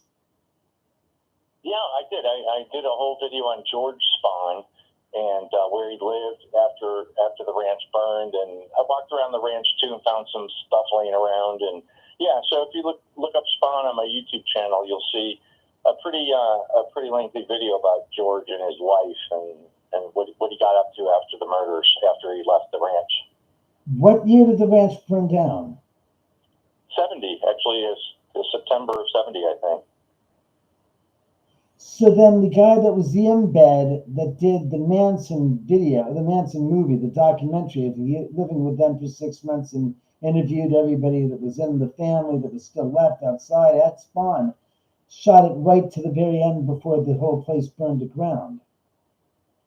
Yeah, I did. I did a whole video on George Spawn and where he lived after the ranch burned, and I walked around the ranch too and found some stuff laying around. And yeah, so if you look up Spawn on my YouTube channel, you'll see a pretty lengthy video about George and his wife and what he got up to after the murders, after he left the ranch. What year did the ranch burn down? 70, actually, is September of 70, I think. So then the guy that was the embed that did the Manson video, the Manson movie, the documentary of living with them for 6 months and interviewed everybody that was in the family that was still left outside at Spawn, shot it right to the very end before the whole place burned to ground.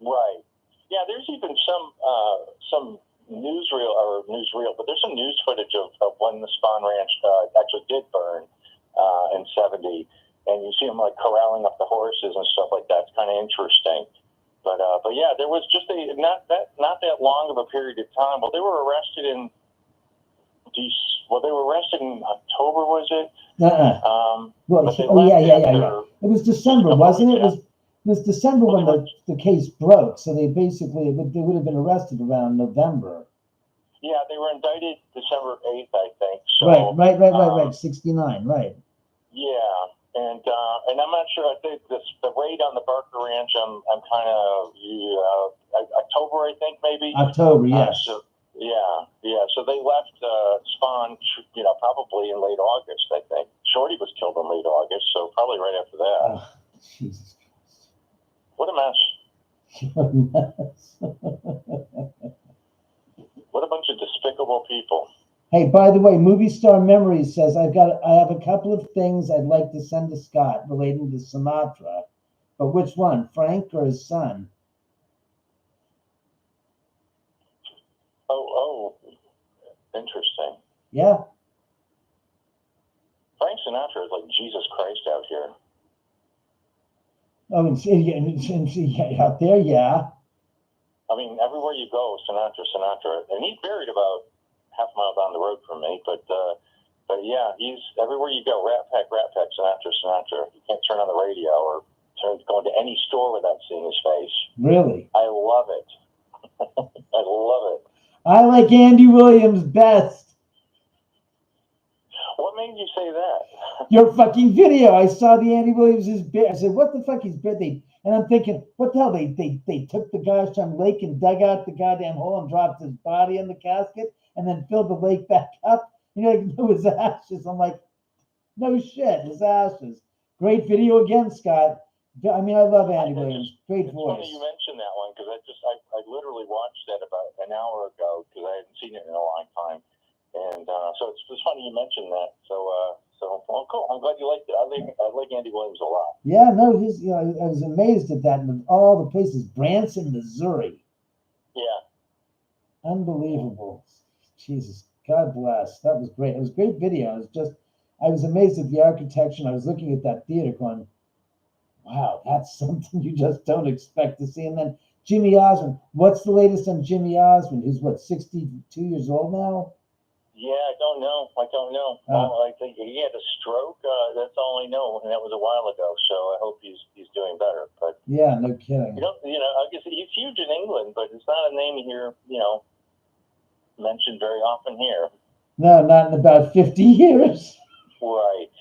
Right. Yeah, there's even some newsreel, but there's some news footage of when the Spawn Ranch actually did burn in 70. And you see them like corralling up the horses and stuff like that. It's kind of interesting, but yeah, there was just not that long of a period of time. Well, they were arrested in October, was it? Yeah. It was December, wasn't it? It was December when the case broke. So they basically they would have been arrested around November. Yeah, they were indicted December 8th, I think. So, right. 69, right. Yeah. And I'm not sure. I think the raid on the Barker Ranch. I'm kind of October, I think maybe. October, yes. So they left Spawn, probably in late August. I think Shorty was killed in late August, so probably right after that. Oh, Jesus Christ! What a mess! What a mess! What a bunch of despicable people. Hey, by the way, Movie Star Memories says I have a couple of things I'd like to send to Scott relating to Sinatra, but which one, Frank or his son? Oh, interesting. Yeah. Frank Sinatra is like Jesus Christ out here. Oh, and out there, yeah. I mean, everywhere you go, Sinatra. And he's buried about half a mile down the road from me, but yeah, he's everywhere you go. Rat Pack, Sinatra. You can't turn on the radio or go into any store without seeing his face. Really? I love it. I love it. I like Andy Williams best. What made you say that? Your fucking video. I saw the Andy Williams' bit. I said, what the fuck is birthday? And I'm thinking, what the hell? They took the goddamn lake and dug out the goddamn hole and dropped his body in the casket and then filled the lake back up. You know, like, it was ashes. I'm like, no shit, his ashes. Great video again, Scott. I mean, I love Andy Williams. Great voice. It's funny you mentioned that one because I literally watched that about an hour ago because I hadn't seen it in a long time. And so it's funny you mentioned that. So well, cool. I'm glad you liked it. I like Andy Williams a lot. Yeah, no, I was amazed at that. And all the places, Branson, Missouri. Yeah. Unbelievable. Jesus, God bless. That was great. It was a great video. I was amazed at the architecture. And I was looking at that theater going, wow, that's something you just don't expect to see. And then Jimmy Osmond. What's the latest on Jimmy Osmond? Who's what, 62 years old now? Yeah, I don't know. I think he had a stroke. That's all I know, and that was a while ago. So I hope he's doing better. But yeah, no kidding. I guess he's huge in England, but it's not a name you hear, mentioned very often here. No, not in about 50 years. Right.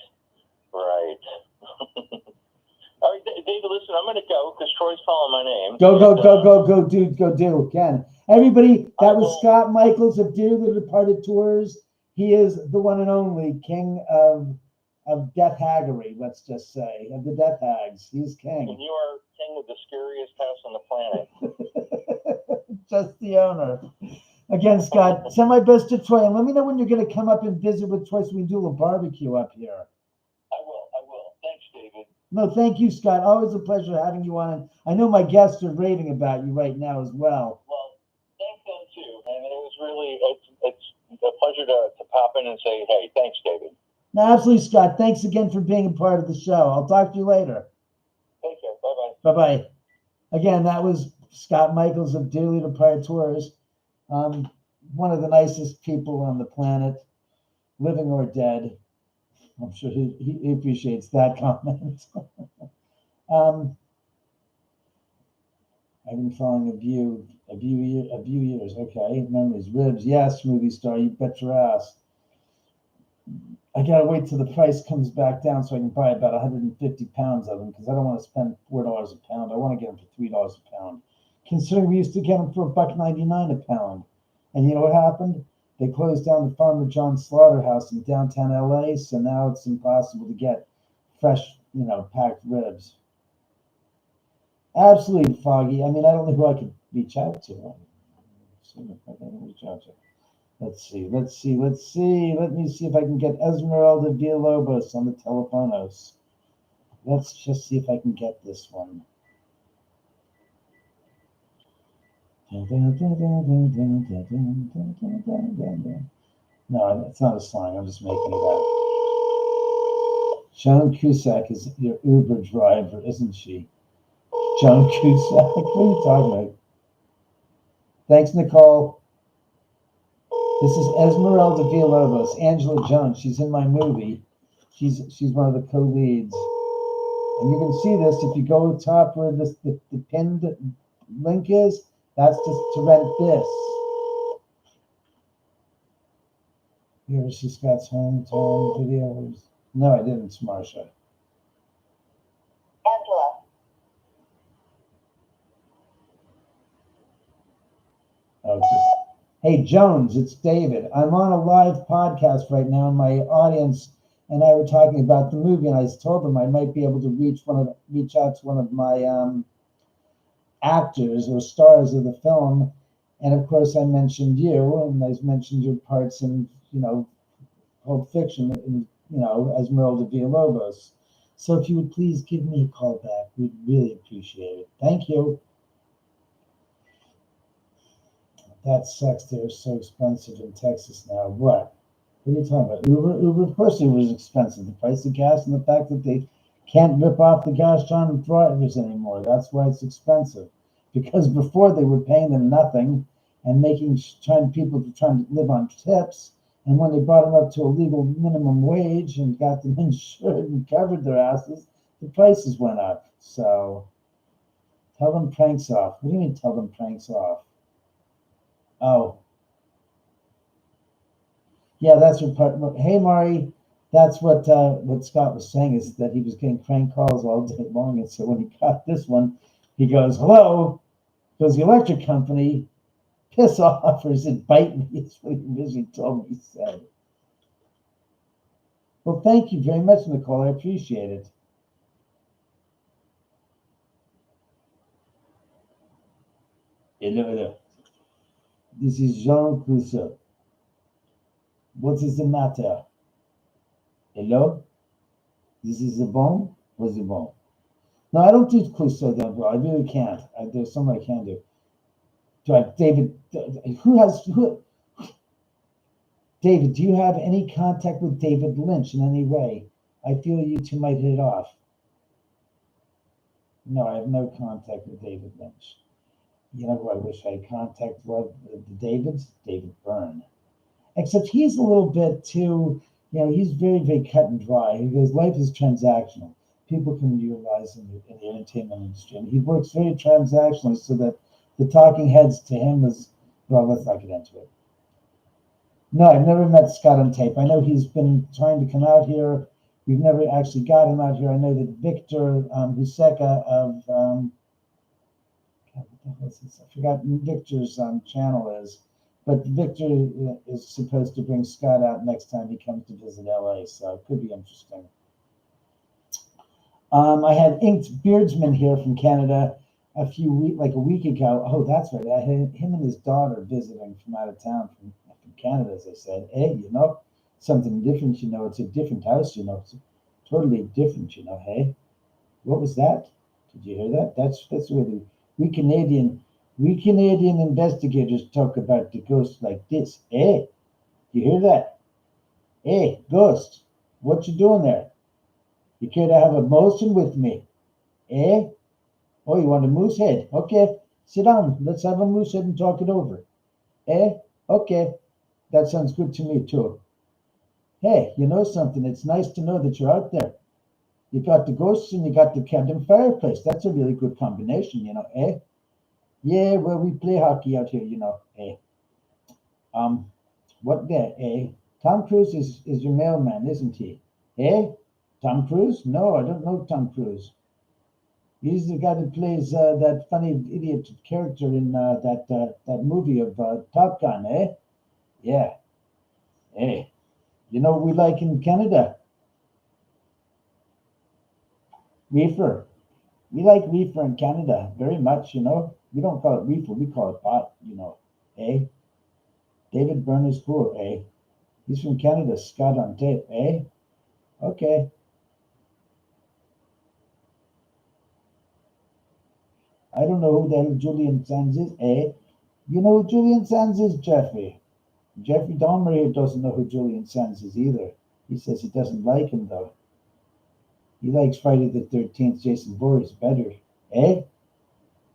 All right, David, listen, I'm going to go because Troy's calling my name. Go, dude, go do, Ken. Everybody, that was Scott Michaels of Dearly Departed Tours. He is the one and only king of Death Haggery, let's just say, of the Death Hags. He's king. And you are king of the scariest house on the planet. Just the owner. Again, Scott, send my best to Troy, and let me know when you're going to come up and visit with Troy so we can do a barbecue up here. I will. Thanks, David. No, thank you, Scott. Always a pleasure having you on. And I know my guests are raving about you right now as well. Well, thanks them too. And it was really, it's a pleasure to pop in and say, hey, thanks, David. No, absolutely, Scott. Thanks again for being a part of the show. I'll talk to you later. Take care. Bye-bye. Bye-bye. Again, that was Scott Michaels of Dearly Departed Tours. One of the nicest people on the planet, living or dead. I'm sure he appreciates that comment. I've been following a few years. Okay, memories, ribs. Yes, movie star. You bet your ass. I gotta wait till the price comes back down so I can buy about 150 pounds of them because I don't want to spend $4 a pound. I want to get them for $3 a pound. Considering we used to get them for $1.99 a pound, and you know what happened? They closed down the Farmer John slaughterhouse in downtown LA, so now it's impossible to get fresh, packed ribs. Absolutely foggy. I mean, I don't know who I could reach out to. Let's see. Let me see if I can get Esmeralda Villalobos on the telephonos. Let's just see if I can get this one. No, it's not a song. I'm just making it up. Joan Cusack is your Uber driver, isn't she? Joan Cusack? What are you talking about? Thanks, Nicole. This is Esmeralda Villalobos, Angela Jones. She's in my movie. She's one of the co-leads. And you can see this if you go to the top where the pinned link is. That's just to rent this. You ever see Scott's hometown videos? No, I didn't, it's Marsha. Angela. Hey, Jones, it's David. I'm on a live podcast right now, and my audience and I were talking about the movie, and I told them I might be able to reach out to one of my actors or stars of the film. And of course, I mentioned you, and I mentioned your parts in, Pulp Fiction, and, Esmeralda Villalobos. So if you would please give me a call back, we'd really appreciate it. Thank you. That sucks. They're so expensive in Texas now. What are you talking about? Uber, of course it was expensive. The price of gas and the fact that they can't rip off the gas drivers anymore. That's why it's expensive. because before they were paying them nothing and trying to live on tips. And when they brought them up to a legal minimum wage and got them insured and covered their asses, the prices went up. So tell them pranks off. What do you mean tell them pranks off? Oh. Yeah, that's what hey Mari, that's what Scott was saying, is that he was getting prank calls all day long. And so when he got this one, he goes, hello, goes the electric company, piss off, or is it bite me? It's what he originally told me he said. Well, thank you very much, Nicole. I appreciate it. Hello. This is Jean Clouseau. What is the matter? Hello? This is the bone? What's the bone? No, I don't do Clouseau, though. I really can't. There's something I can do. David, David, do you have any contact with David Lynch in any way? I feel you two might hit it off. No, I have no contact with David Lynch. You know who I wish I had contact with? The Davids? David Byrne. Except he's a little bit too, he's very, very cut and dry. He goes, life is transactional. People can utilize in the entertainment industry. And he works very transactionally, so that the talking heads to him is, well, let's not get into it. No, I've never met Scott on tape. I know he's been trying to come out here. We've never actually got him out here. I know that Victor Huseka of, God, what the hell is this? I forgot what Victor's channel is. But Victor is supposed to bring Scott out next time he comes to visit LA, so it could be interesting. I had Inked Beardsman here from Canada a week ago. Oh, that's right. I had him and his daughter visiting from out of town from Canada, as I said. Hey, something different, it's a different house, it's totally different, hey. What was that? Did you hear that? That's where we Canadian investigators talk about the ghost like this. Hey, you hear that? Hey, ghost, what you doing there? You care to have a motion with me? Eh? Oh, you want a moose head? Okay, sit down. Let's have a moose head and talk it over. Eh? Okay, that sounds good to me too. Hey, you know something? It's nice to know that you're out there. You got the ghosts and you got the cabin fireplace. That's a really good combination, eh? Yeah, well, we play hockey out here, eh? What there, eh? Tom Cruise is your mailman, isn't he? Eh? Tom Cruise? No, I don't know Tom Cruise. He's the guy that plays that funny idiot character in that movie of Top Gun, eh? Yeah. Eh? You know what we like in Canada? Reefer. We like reefer in Canada very much, We don't call it reefer, we call it pot, eh? David Byrne is cool, eh? He's from Canada, Scott on tape, eh? Okay. I don't know who the hell Julian Sands is, eh? You know who Julian Sands is, Jeffrey? Jeffrey Dahmer here doesn't know who Julian Sands is either. He says he doesn't like him, though. He likes Friday the 13th, Jason Voorhees better, eh?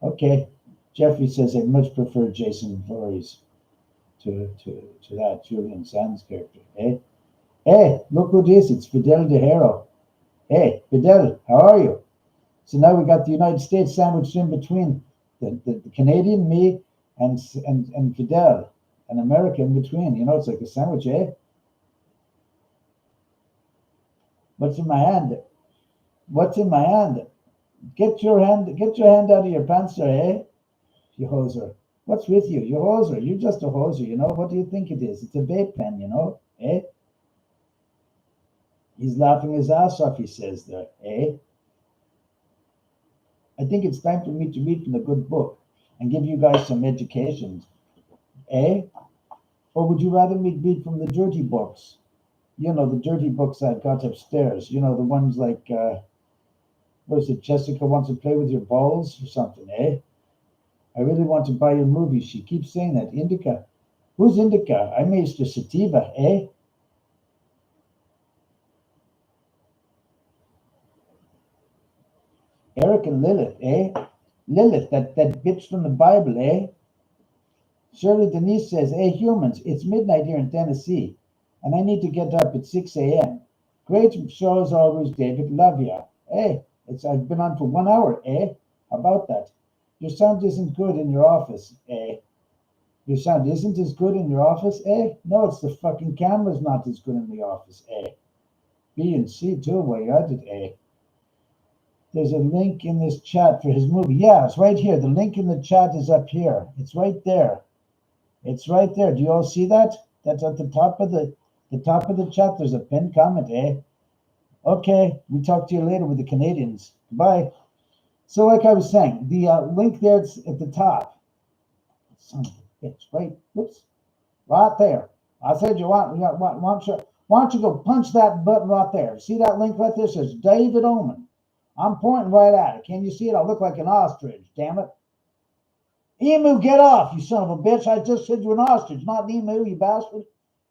Okay. Jeffrey says I much prefer Jason Voorhees to that Julian Sands character, eh? Hey, look who it is. It's Fidel De Hero. Hey, Fidel, how are you? So now we got the United States sandwiched in between the Canadian, me, and Fidel, and America in between. It's like a sandwich, eh? What's in my hand? What's in my hand? Get your hand out of your pants there, eh? You hoser. What's with you? You hoser. You're just a hoser, What do you think it is? It's a vape pen, eh? He's laughing his ass off, he says there, eh? I think it's time for me to read from the good book and give you guys some education, eh? Or would you rather me read from the dirty books? The dirty books I've got upstairs. The ones like, what is it, Jessica wants to play with your balls or something, eh? I really want to buy your movie. She keeps saying that. Indica. Who's Indica? I'm Mr. Sativa, eh? Eric and Lilith, eh? Lilith, that bitch from the Bible, eh? Shirley Denise says, hey, humans, it's midnight here in Tennessee, and I need to get up at 6 a.m. Great show as always, David. Love ya. Hey, I've been on for 1 hour, eh? How about that? Your sound isn't good in your office, eh? Your sound isn't as good in your office, eh? No, it's the fucking camera's not as good in the office, eh? B and C too, while you're at it, eh? There's a link in this chat for his movie. Yeah, it's right here. The link in the chat is up here. It's right there. It's right there. Do you all see that? That's at the top of the chat. There's a pinned comment, eh? Okay, we talk to you later with the Canadians. Goodbye. So, like I was saying, the link there at the top. Son of a bitch, right? Whoops, right there. I said why don't you go punch that button right there? See that link right there? It says David Oman. I'm pointing right at it. Can you see it? I look like an ostrich. Damn it. Emu, get off, you son of a bitch. I just said you're an ostrich, not an emu, you bastard.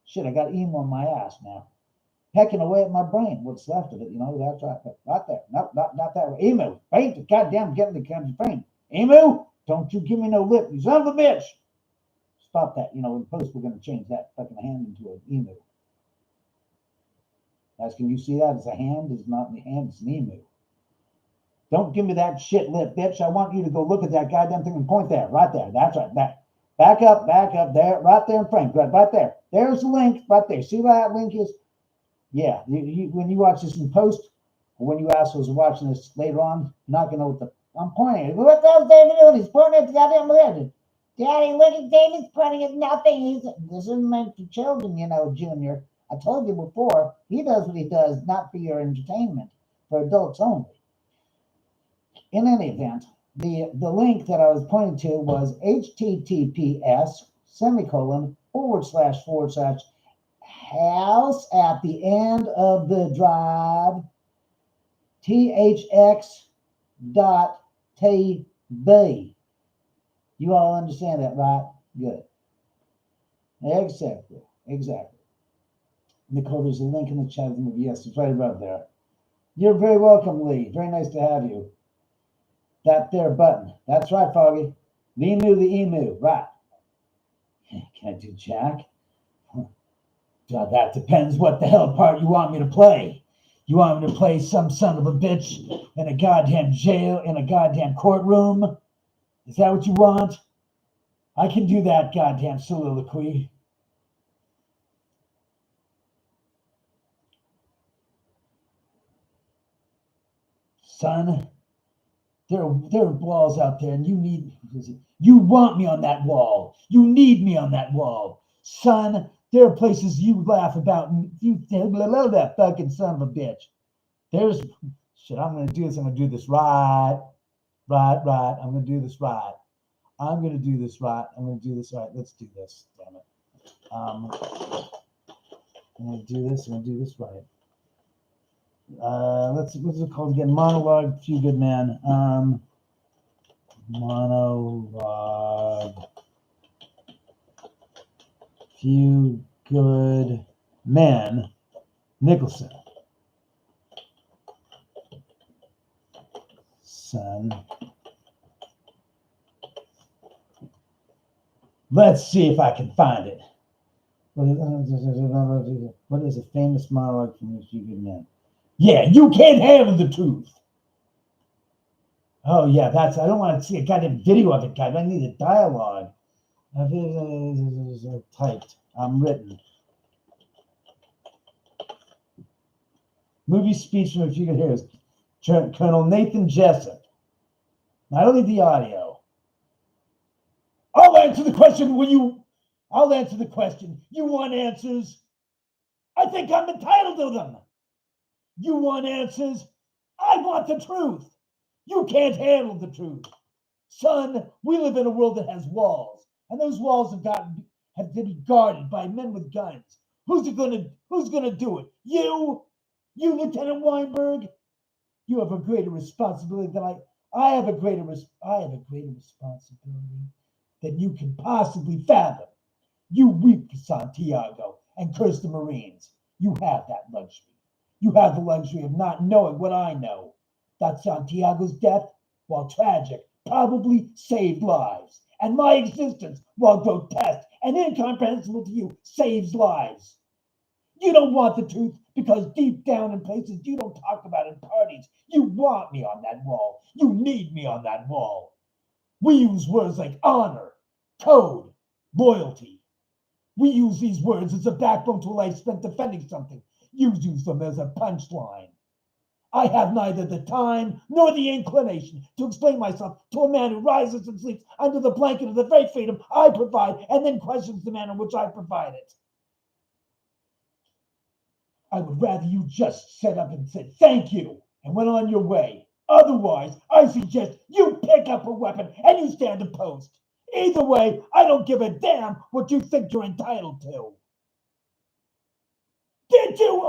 Shit, I got emu on my ass now. Pecking away at my brain. What's left of it, that's right. Right there. Nope, not that way. Emu. Right? Goddamn, get in the kind of brain. Emu, don't you give me no lip, you son of a bitch. Stop that. In post, we're going to change that fucking hand into an emu. Can you see that? It's a hand. It's not the hand. It's an emu. Don't give me that shit lip, bitch. I want you to go look at that goddamn thing and point there. Right there. That's right. Back up there. Right there in frame. Right there. There's the link. Right there. See where that link is? Yeah. When you watch this in post, or when you assholes are watching this later on, you're not going to know what I'm pointing at. What the hell's David doing? He's pointing at the goddamn lid. Daddy, look at David's pointing at nothing. This isn't meant for children, Junior. I told you before, he does what he does, not for your entertainment, for adults only. In any event, the link that I was pointing to was https:// house at the end of the drive thx.tv. You all understand that, right? Good. Exactly. Nicole, there's a link in the chat of the movie. Yes, it's right above there. You're very welcome, Lee. Very nice to have you. That there button. That's right, Foggy. The emu. Right. Can I do Jack? That depends what the hell part you want me to play. You want me to play some son of a bitch in a goddamn jail, in a goddamn courtroom? Is that what you want? I can do that goddamn soliloquy. Son, there are walls out there, and you want me on that wall. You need me on that wall. Son, there are places you laugh about, and you love that fucking son of a bitch. I'm going to do this. I'm going to do this right. I'm going to do this right. I'm going to do this right. Let's do this. Damn it. I'm going to do this. Right. What's it called again? Monologue. Few Good Men. Monologue. Few Good Men. Nicholson. Son. Let's see if I can find it. What is a famous monologue from A Few Good Men? Yeah, you can't handle the truth. Oh, yeah, I don't want to see a goddamn video of it, guys. I need a dialogue. Typed. Written. Movie speech from A Few Good Heroes. Colonel Nathan Jessup. I don't need the audio. I'll answer the question. You want answers? I think I'm entitled to them. You want answers? I want the truth. You can't handle the truth. Son, we live in a world that has walls, and those walls have to be guarded by men with guns. Who's gonna do it? You, Lieutenant Weinberg? You have a greater responsibility than I have a greater responsibility than you can possibly fathom. You weep for Santiago and curse the Marines. You have that luxury. You have the luxury of not knowing what I know. That Santiago's death, while tragic, probably saved lives. And my existence, while grotesque and incomprehensible to you, saves lives. You don't want the truth because deep down in places you don't talk about in parties, you want me on that wall. You need me on that wall. We use words like honor, code, loyalty. We use these words as a backbone to a life spent defending something. You use them as a punchline. I have neither the time nor the inclination to explain myself to a man who rises and sleeps under the blanket of the very freedom I provide and then questions the manner in which I provide it. I would rather you just set up and said thank you and went on your way. Otherwise, I suggest you pick up a weapon and you stand a post. Either way, I don't give a damn what you think you're entitled to. Did you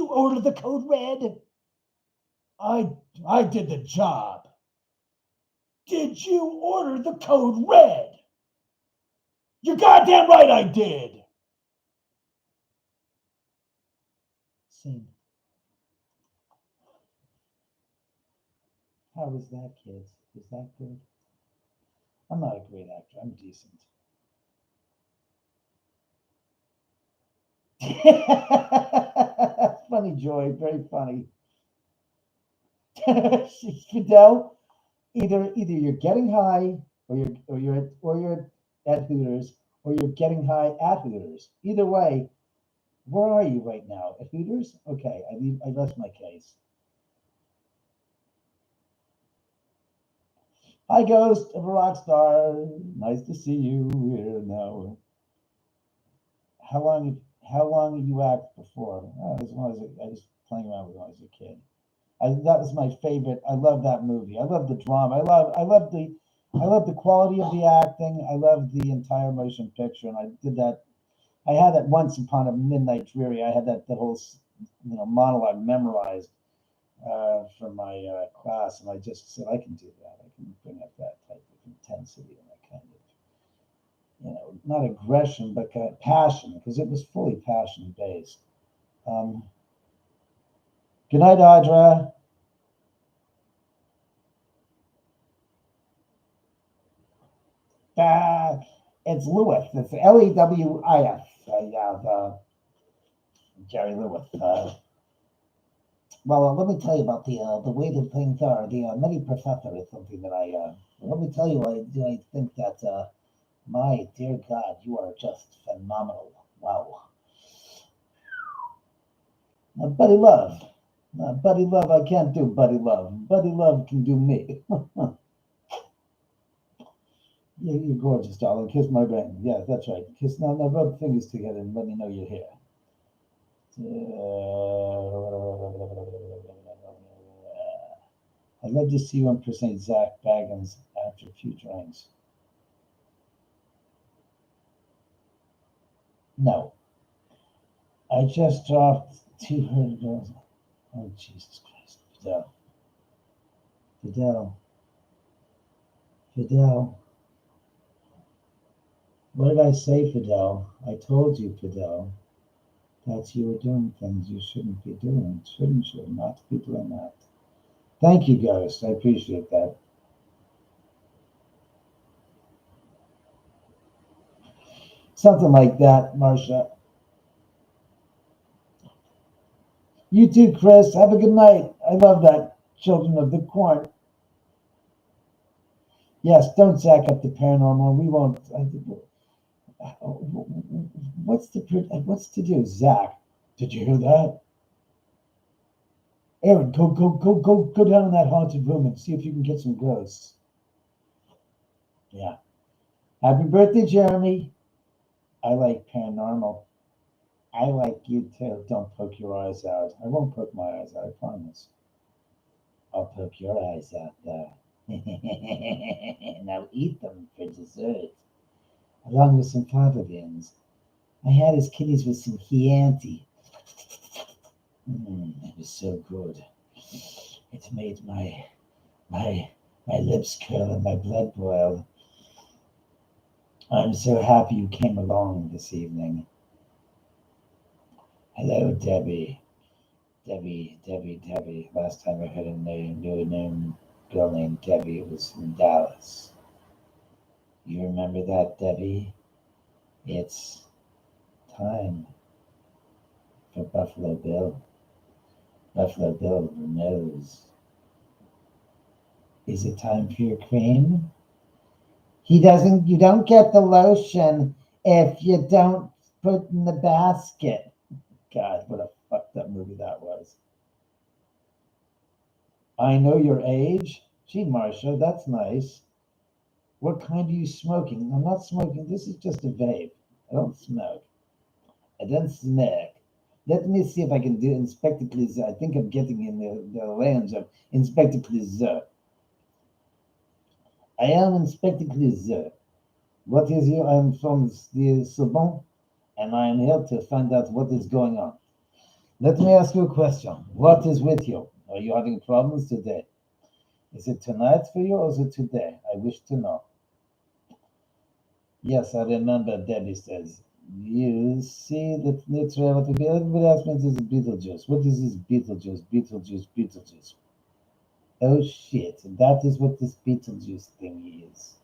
order the code red? I did the job. Did you order the code red? You're goddamn right I did. Scene. How was that, kids? Was that good? I'm not a great actor. I'm decent. Funny, Joy. Very funny. Fidel, either you're getting high, or you're at Hooters, or you're getting high at Hooters. Either way, where are you right now? At Hooters? Okay, I rest my case. Hi, Ghost of a rock star. Nice to see you here now. How long have you acted before? As long as I was playing around with when I was a kid. That was my favorite. I love that movie. I love the drama. I love the quality of the acting. I love the entire motion picture, and I did that. I had that Once Upon a Midnight Dreary. I had that whole monologue memorized for my class, and I just said I can do that. I can bring up that type of intensity and that kind of not aggression, but kind of passion, because it was fully passion based. Good night, Audra. It's Lewis. It's Lewis. Jerry Lewis. Well, let me tell you about the way that things are. The Mini Professor is something that let me tell you, I think that, my dear God, you are just phenomenal. Wow. Buddy Love. Buddy Love, I can't do Buddy Love. Buddy Love can do me. You're gorgeous, darling. Kiss my ring. Yeah, that's right. Kiss now, rub fingers together and let me know you're here. I'd love to see you impersonate Zach Baggins after a few drinks. No. I just dropped 200 girls. Oh, Jesus Christ. Fidel. What did I say, Fidel? I told you, Fidel, that you were doing things you shouldn't be doing. Shouldn't you? Not be doing that. Thank you, Ghost. I appreciate that. Something like that, Marcia. You too, Chris. Have a good night. I love that. Children of the Corn. Yes, don't sack up the paranormal. We won't. What's to do, Zach? Did you hear that? Aaron, go down in that haunted room and see if you can get some ghosts. Yeah. Happy birthday, Jeremy. I like paranormal. I like you too. Don't poke your eyes out. I won't poke my eyes out, I promise. I'll poke your eyes out though. Now eat them for dessert. Along with some fava beans. I had his kidneys with some Chianti. It was so good. It made my lips curl and my blood boil. I'm so happy you came along this evening. Hello, Debbie. Debbie. Last time I heard a name, knew a name. girl named Debbie who was from Dallas. You remember that, Debbie? It's time for Buffalo Bill. Buffalo Bill knows. Is it time for your cream? You don't get the lotion if you don't put in the basket. God, what a fucked up movie that was. I know your age. Gee, Marcia, that's nice. What kind are you smoking? I'm not smoking. This is just a vape. I don't smoke. I don't smoke. Let me see if I can do Inspector Clouseau. I think I'm getting in the range of Inspector Clouseau. I am Inspector Clouseau. What is you? I'm from the Sorbonne, and I am here to find out what is going on. Let me ask you a question. What is with you? Are you having problems today? Is it tonight for you or is it today? I wish to know. Yes, I remember, Debbie says. You see the new trailer to be everybody else means it's Beetlejuice. What is this Beetlejuice? Beetlejuice. Oh shit, that is what this Beetlejuice thing is.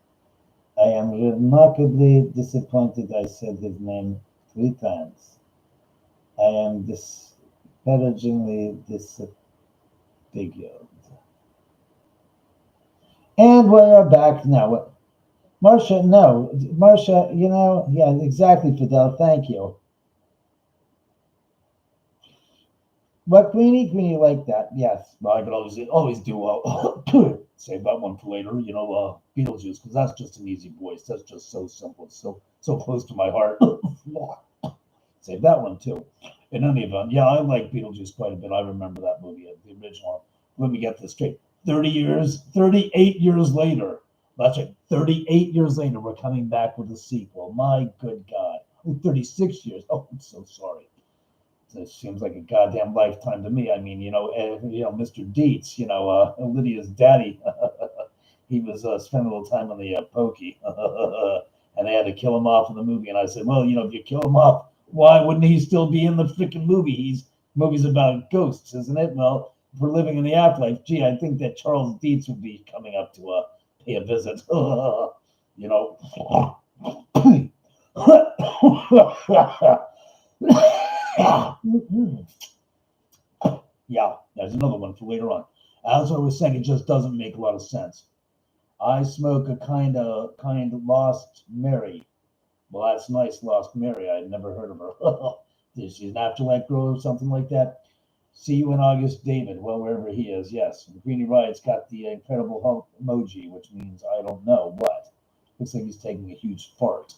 I am remarkably disappointed I said his name 3 times. I am disparagingly disfigured. And we're back now. Marcia, yeah, exactly, Fidel, thank you. What, Greenie, like that, yes. Well, I could always do save that one for later, Beetlejuice, because that's just an easy voice. That's just so simple, so close to my heart. Save that one too. In any event, yeah, I like Beetlejuice quite a bit. I remember that movie, the original. Let me get this straight. 38 years later. That's right. 38 years later, we're coming back with a sequel. My good God. 36 years. Oh, I'm so sorry. It seems like a goddamn lifetime to me. I mean, Mr. Dietz, Lydia's daddy, he was spending a little time on the pokey, and they had to kill him off in the movie. And I said, well, if you kill him off, why wouldn't he still be in the freaking movie? Movie's about ghosts, isn't it? Well, if we're living in the afterlife, gee, I think that Charles Dietz would be coming up to pay a visit. Yeah, there's another one for later on. As I was saying, it just doesn't make a lot of sense. I smoke a kind Lost Mary. Well, that's nice, Lost Mary. I had never heard of her. Is she an afterlife girl or something like that? See you in August, David. Well, wherever he is, yes. And Greenie Riot's got the Incredible Hulk emoji, which means I don't know what. Looks like he's taking a huge fart.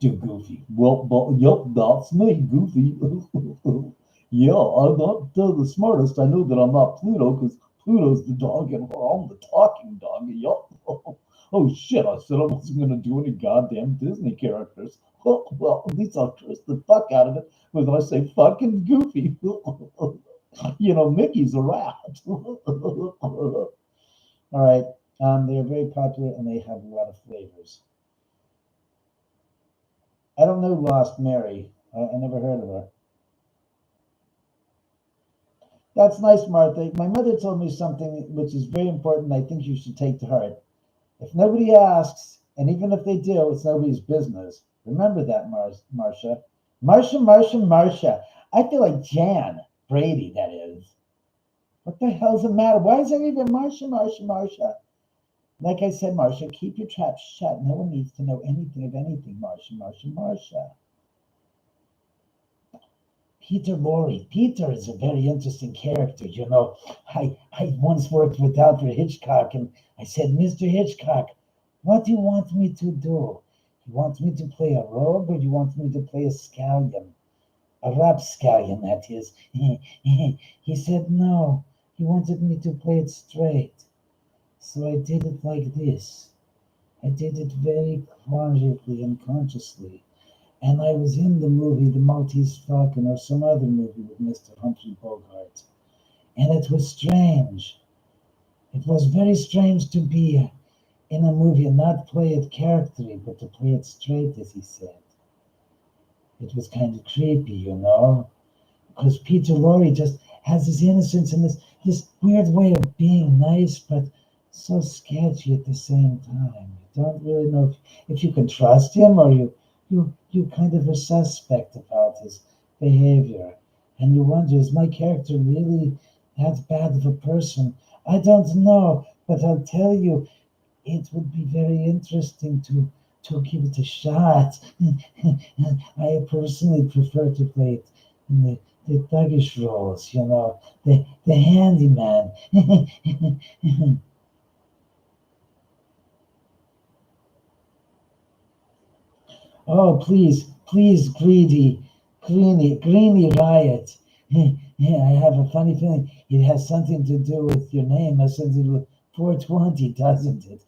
Too goofy. Well, yep, that's me, Goofy. Yeah, I'm not the smartest. I know that I'm not Pluto because Pluto's the dog and I'm the talking dog. Yup. Oh shit, I said I wasn't going to do any goddamn Disney characters. Well, at least I'll curse the fuck out of it when I say fucking Goofy. Mickey's a rat. All right. They're very popular and they have a lot of flavors. I don't know Lost Mary. I never heard of her. That's nice, Martha. My mother told me something which is very important. I think you should take to heart. If nobody asks, and even if they do, it's nobody's business. Remember that, Marcia. Marcia. I feel like Jan Brady, that is. What the hell's the matter? Why is there even Marcia? Like I said, Marcia, keep your trap shut. No one needs to know anything of anything, Marcia. Peter Lorre. Peter is a very interesting character. I once worked with Alfred Hitchcock, and I said, Mr. Hitchcock, what do you want me to do? You want me to play a rogue, or do you want me to play a scallion? A rapscallion, that is. He said no. He wanted me to play it straight. So I did it like this. I did it very quietly and consciously. And I was in the movie The Maltese Falcon or some other movie with Mr. Humphrey Bogart. And it was strange. It was very strange to be in a movie and not play it characterly, but to play it straight, as he said. It was kind of creepy, because Peter Lorre just has this innocence and this weird way of being nice, but so sketchy at the same time. You don't really know if you can trust him, or you kind of are suspect about his behavior. And you wonder, is my character really that bad of a person? I don't know, but I'll tell you, it would be very interesting to give it a shot. I personally prefer to play it in the thuggish roles, the handyman. Oh, please, Greeny Riot. Yeah, I have a funny feeling it has something to do with your name, has something to do with 420, doesn't it?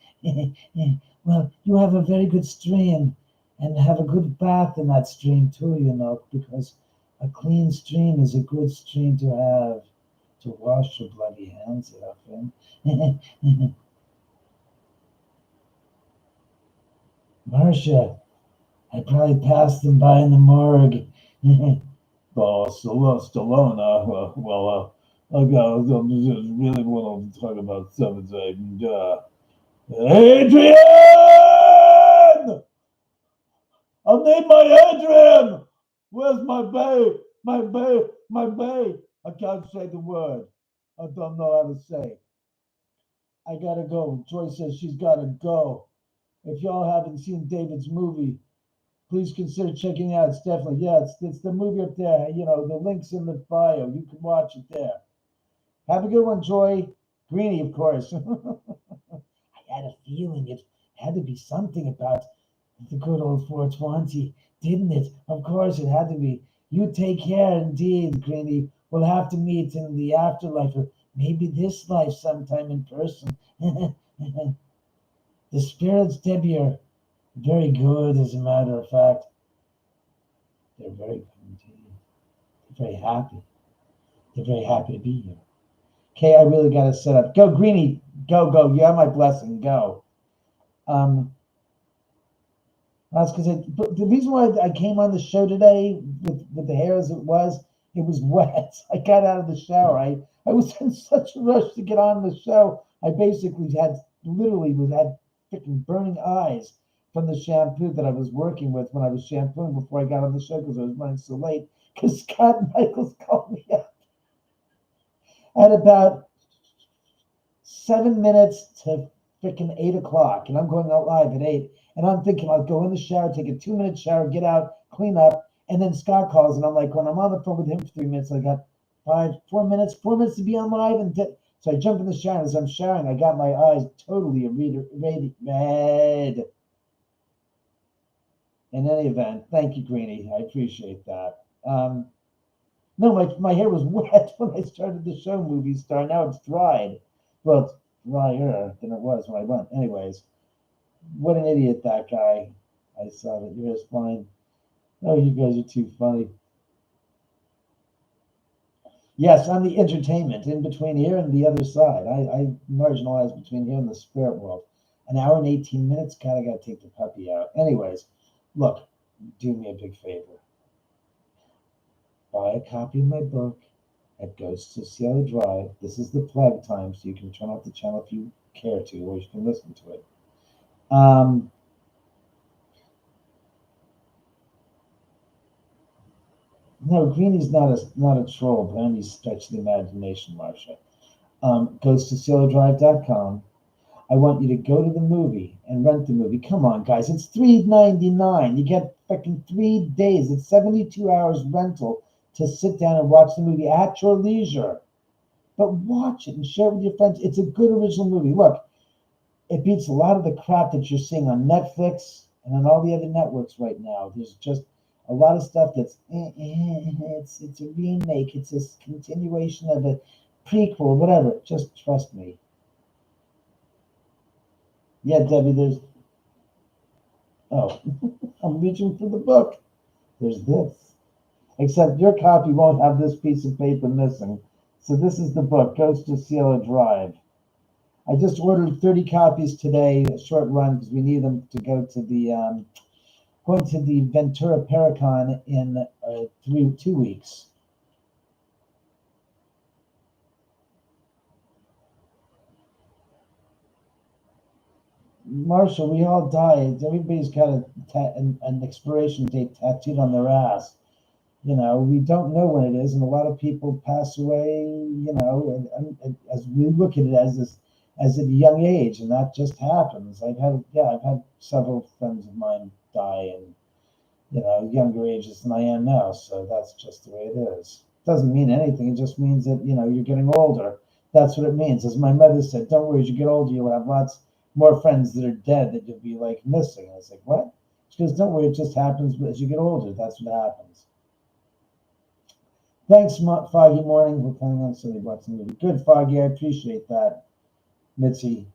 Well, you have a very good stream, and have a good bath in that stream too, because a clean stream is a good stream to have to wash your bloody hands off in. Marcia, I probably passed them by in the morgue. Well, Stallone, I just really want to talk about 7th. Adrian! I need my Adrian! Where's my babe? My babe! I can't say the word. I don't know how to say. I gotta go. Joy says she's gotta go. If y'all haven't seen David's movie, please consider checking it out. It's definitely, it's the movie up there. The link's in the bio. You can watch it there. Have a good one, Joy. Greeny, of course. I had a feeling it had to be something about the good old 420, didn't it? Of course, it had to be. You take care indeed, Greeny. We'll have to meet in the afterlife, or maybe this life sometime in person. The spirits, Debbie, are very good, as a matter of fact. They're very good indeed. They're very happy. They're very happy to be here. Okay, I really got to set up. Go, Greeny. Go. You have my blessing. Go. That's because the reason why I came on the show today with the hair as it was wet. I got out of the shower. I was in such a rush to get on the show. I basically had freaking burning eyes from the shampoo that I was working with when I was shampooing before I got on the show because I was running so late. Because Scott Michaels called me up at about 7 minutes to freaking 8 o'clock, and I'm going out live at 8. And I'm thinking I'll go in the shower, take a 2-minute shower, get out, clean up, and then Scott calls, and I'm like, when I'm on the phone with him for 3 minutes, I got 4 minutes to be on live, and so I jump in the shower. As I'm showering, I got my eyes totally red. In any event, thank you, Greeny. I appreciate that. No, my hair was wet when I started the show, Movie Star. Now it's dried. Well, it's drier than it was when I went. Anyways, what an idiot, that guy. I saw that. Your hair's fine. Oh, you guys are too funny. Yes, I'm the entertainment in between here and the other side. I marginalize between here and the spirit world. An hour and 18 minutes. God, I got to take the puppy out. Anyways, look, do me a big favor. Buy a copy of my book at Ghosts of Cielo Drive. This is the plug time, so you can turn off the channel if you care to, or you can listen to it. No, Greeny's not a troll, but any stretch the imagination, Marsha. GhostofCieloDrive.com. I want you to go to the movie and rent the movie. Come on, guys, it's $3.99. You get fucking 3 days. It's 72 hours rental to sit down and watch the movie at your leisure. But watch it and share it with your friends. It's a good original movie. Look, it beats a lot of the crap that you're seeing on Netflix and on all the other networks right now. There's just a lot of stuff that's it's a remake. It's a continuation of a prequel, whatever. Just trust me. Yeah, Debbie, I'm reaching for the book. There's this. Except your copy won't have this piece of paper missing. So this is the book, Ghost of Cielo Drive. I just ordered 30 copies today, a short run, because we need them to go to the Ventura Paracon in 2 weeks. Marshall, we all die. Everybody's got an expiration date tattooed on their ass. We don't know when it is, and a lot of people pass away. And as we look at it as at a young age, and that just happens. I've had several friends of mine die in younger ages than I am now. So that's just the way it is. Doesn't mean anything. It just means that you're getting older. That's what it means. As my mother said, don't worry, as you get older, you'll have lots more friends that are dead that you'll be like missing. And I was like, what? She goes, don't worry, it just happens as you get older. That's what happens. Thanks, Foggy Morning. We're planning on somebody watching the movie. Good, Foggy. I appreciate that, Mitzi.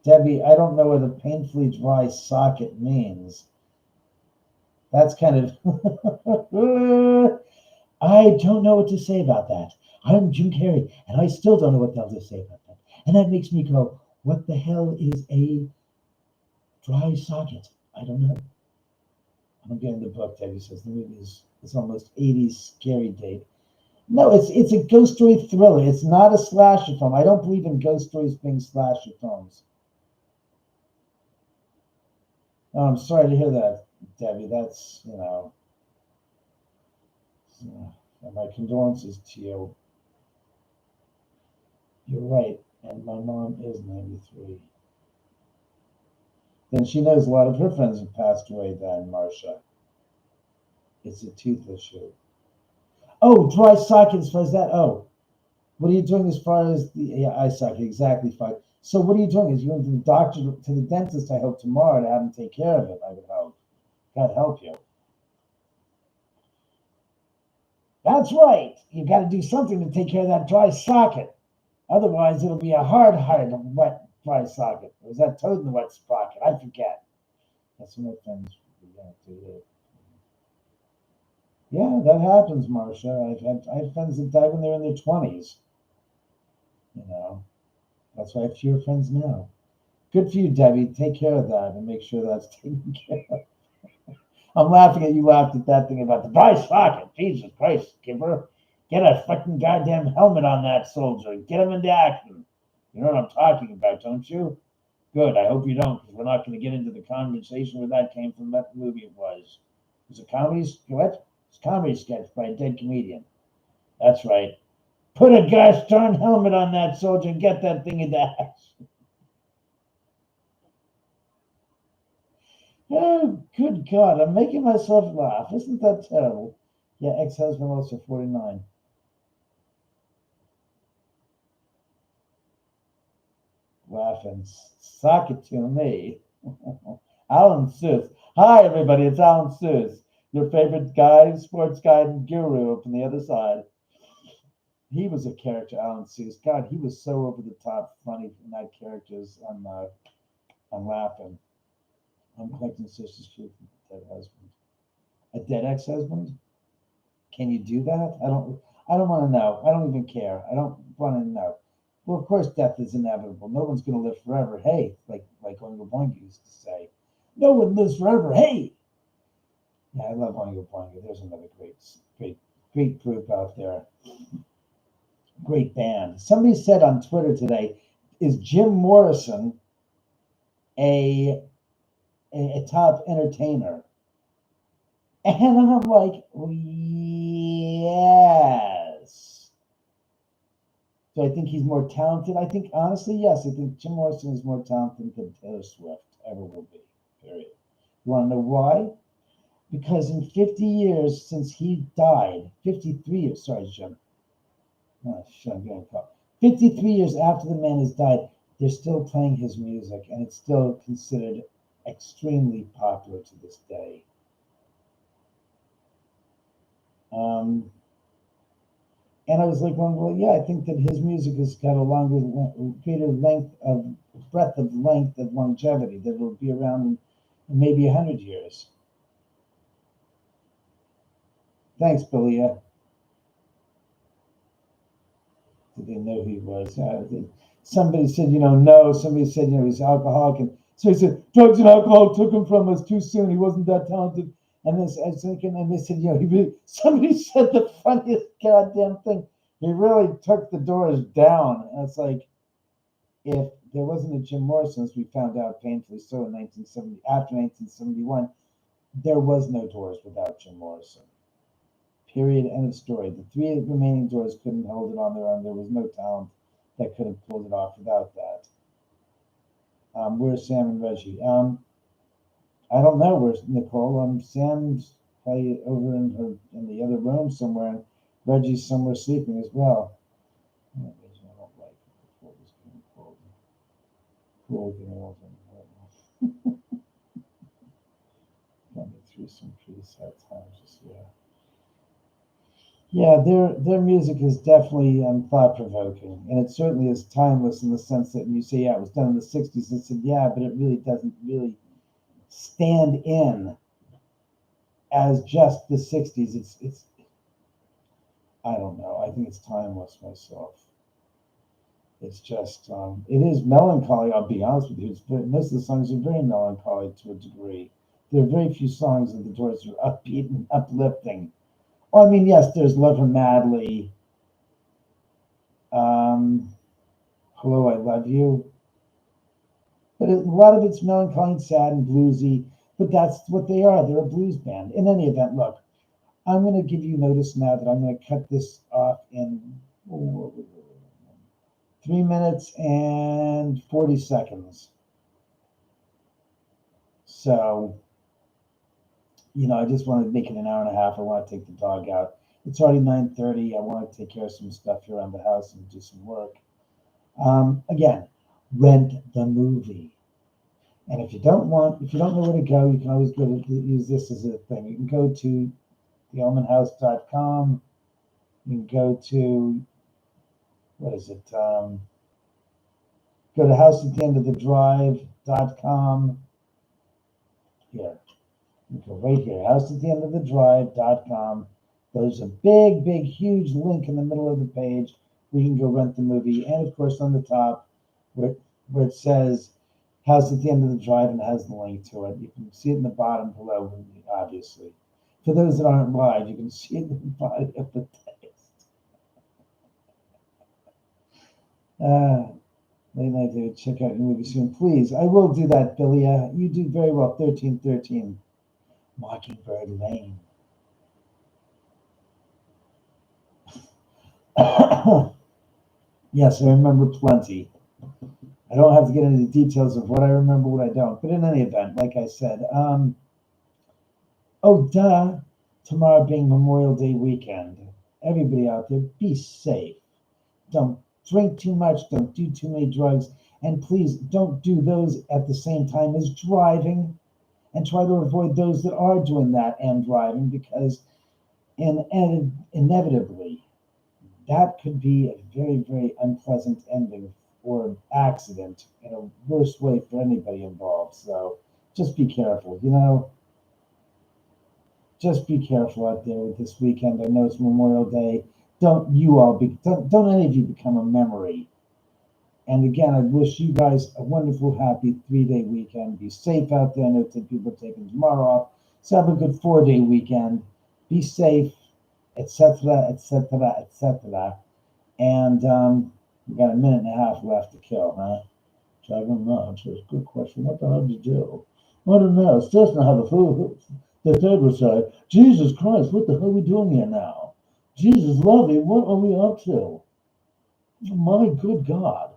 Debbie, I don't know what a painfully dry socket means. That's kind of... I don't know what to say about that. I'm Jim Carrey, and I still don't know what the hell to say about that. And that makes me go, what the hell is a dry socket? I don't know. I'm getting the book, Debbie says. The movie it's almost 80s scary date. No, it's a ghost story thriller. It's not a slasher film. I don't believe in ghost stories being slasher films. Oh, I'm sorry to hear that, Debbie. That's, my condolences to you. You're right, and my mom is 93. Then she knows a lot of her friends have passed away then, Marcia. It's a tooth issue. Oh, dry socket as far as that. Oh, what are you doing as far as the eye socket? Exactly, fine. So what are you doing? Is you going to the doctor, to the dentist, I hope, tomorrow to have him take care of it, I would hope. God help you. That's right. You got to do something to take care of that dry socket. Otherwise, it'll be a hard, wet, dry socket. Or is that toad in the wet socket? I forget. That's what my friends do. Yeah, that happens, Marcia. I have friends that die when they're in their 20s. That's why I have fewer friends now. Good for you, Debbie. Take care of that and make sure that's taken care of. I'm laughing at you laughed at that thing about the dry socket. Jesus Christ, Skipper. Get a fucking goddamn helmet on that soldier. Get him into action. You know what I'm talking about, don't you? Good. I hope you don't, because we're not going to get into the conversation where that came from. That movie it was. It was a comedy, what? It's a comedy sketch by a dead comedian. That's right. Put a gosh darn helmet on that soldier and get that thing into action. Oh, good God. I'm making myself laugh. Isn't that terrible? Yeah, ex-husband also 49. Laughing. Sock it to me. Alan Seuss. Hi, everybody. It's Alan Seuss, your favorite guy, sports guide and guru up on the other side. He was a character, Alan Seuss. God, he was so over the top funny in that characters. I'm laughing. I'm collecting Social Security from a dead husband. A dead ex-husband? Can you do that? I don't want to know. I don't even care. I don't want to know. Well, of course, death is inevitable. No one's going to live forever. Hey, like Oingo Boingo used to say, no one lives forever. Hey. Yeah, I love Oingo Boingo. There's another great group out there. Great band. Somebody said on Twitter today, is Jim Morrison a top entertainer? And I'm like, yes. Do I think he's more talented? I think, honestly, yes. I think Jim Morrison is more talented than Taylor Swift ever will be, period. You want to know why? Because in 50 years since he died, 53 years, sorry, Jim. Oh, shit, I'm getting caught. 53 years after the man has died, they're still playing his music, and it's still considered extremely popular to this day. And I was like, well, yeah, I think that his music has got a greater breadth of longevity, that it'll be around in maybe 100 years. Thanks, Billy. Did they know who he was? Somebody said, no. Somebody said, he's alcoholic. And so he said, drugs and alcohol took him from us too soon. He wasn't that talented. And this, I was thinking, and they said, somebody said the funniest goddamn thing. He really took the Doors down. And it's like, if there wasn't a Jim Morrison, as we found out painfully so in 1970, after 1971, there was no Doors without Jim Morrison. Period. End of story. The three remaining Doors couldn't hold it on their own. There was no talent that could have pulled it off without that. Where's Sam and Reggie? I don't know. Where's Nicole? Sam's probably over in the other room somewhere, and Reggie's somewhere sleeping as well. I don't like it before this getting cold. Cold getting older. Got me through some pretty sad times this year. Yeah, their music is definitely thought-provoking, and it certainly is timeless in the sense that when you say, yeah, it was done in the 60s, I said, yeah, but it really doesn't really stand in as just the 60s. It's I don't know. I think it's timeless myself. It's just, it is melancholy, I'll be honest with you. Most of the songs are very melancholy to a degree. There are very few songs of the Doors that are upbeat and uplifting. Well, I mean, yes, there's Love Her Madly. Hello, I Love You. But a lot of it's melancholy and sad and bluesy, but that's what they are. They're a blues band. In any event, look, I'm going to give you notice now that I'm going to cut this off in 3 minutes and 40 seconds. So, I just want to make it an hour and a half. I want to take the dog out. It's already 9:30. I want to take care of some stuff here around the house and do some work. Again, rent the movie. And if you don't know where to go, you can always use this as a thing. You can go to theomanhouse.com. You can go to, go to houseattheendofthedrive.com. Here. You go right here, houseattheendofthedrive.com. There's a big, big, huge link in the middle of the page where you can go rent the movie. And of course, on the top, where it says House at the End of the Drive and has the link to it. You can see it in the bottom below, obviously. For those that aren't live, you can see it in the body of the text. Late night, David. Check out your movie soon, please. I will do that, Billy. You do very well. 1313. Mockingbird Lane. Yes, I remember plenty. I don't have to get into the details of what I remember, what I don't. But in any event, like I said, tomorrow being Memorial Day weekend, everybody out there, be safe. Don't drink too much. Don't do too many drugs. And please don't do those at the same time as driving. And try to avoid those that are doing that and driving, because inevitably, that could be a very, very unpleasant ending or an accident in a worse way for anybody involved. So just be careful, Just be careful out there with this weekend. I know it's Memorial Day. Don't any of you become a memory. And again, I wish you guys a wonderful, happy 3-day weekend. Be safe out there. I know people are taking tomorrow off. So have a good 4-day weekend. Be safe, etc., etc., etc. And we got a minute and a half left to kill, huh? I don't know. It's a good question. What the hell did you do? I don't know. It's just not how the third would say, Jesus Christ, what the hell are we doing here now? Jesus lovey, what are we up to? My good God.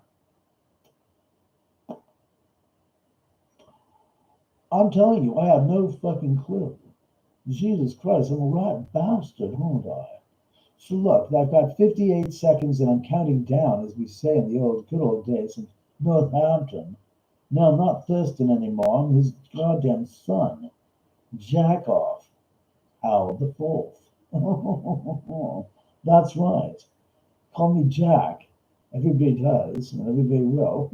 I'm telling you, I have no fucking clue. Jesus Christ, I'm a rat bastard, aren't I? So look, I've got 58 seconds and I'm counting down, as we say in the good old days in Northampton. No, I'm not Thurston anymore. I'm his goddamn son. Jack off. Howard the Fourth. That's right. Call me Jack. Everybody does, and everybody will.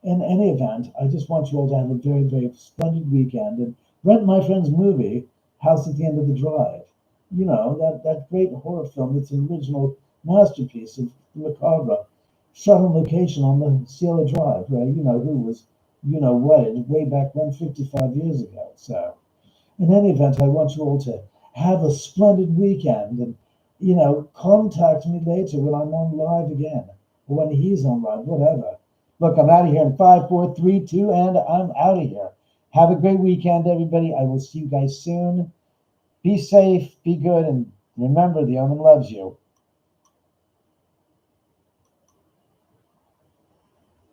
In any event, I just want you all to have a very, very splendid weekend and rent my friend's movie, House at the End of the Drive. That great horror film that's an original masterpiece of the macabre, shot on location on the Cielo Drive, where who was, wedded way back when, 55 years ago. So, in any event, I want you all to have a splendid weekend, and contact me later when I'm on live again, or when he's on live, whatever. Look, I'm out of here in 5, 4, 3, 2, and I'm out of here. Have a great weekend, everybody. I will see you guys soon. Be safe, be good, and remember, the Omen loves you.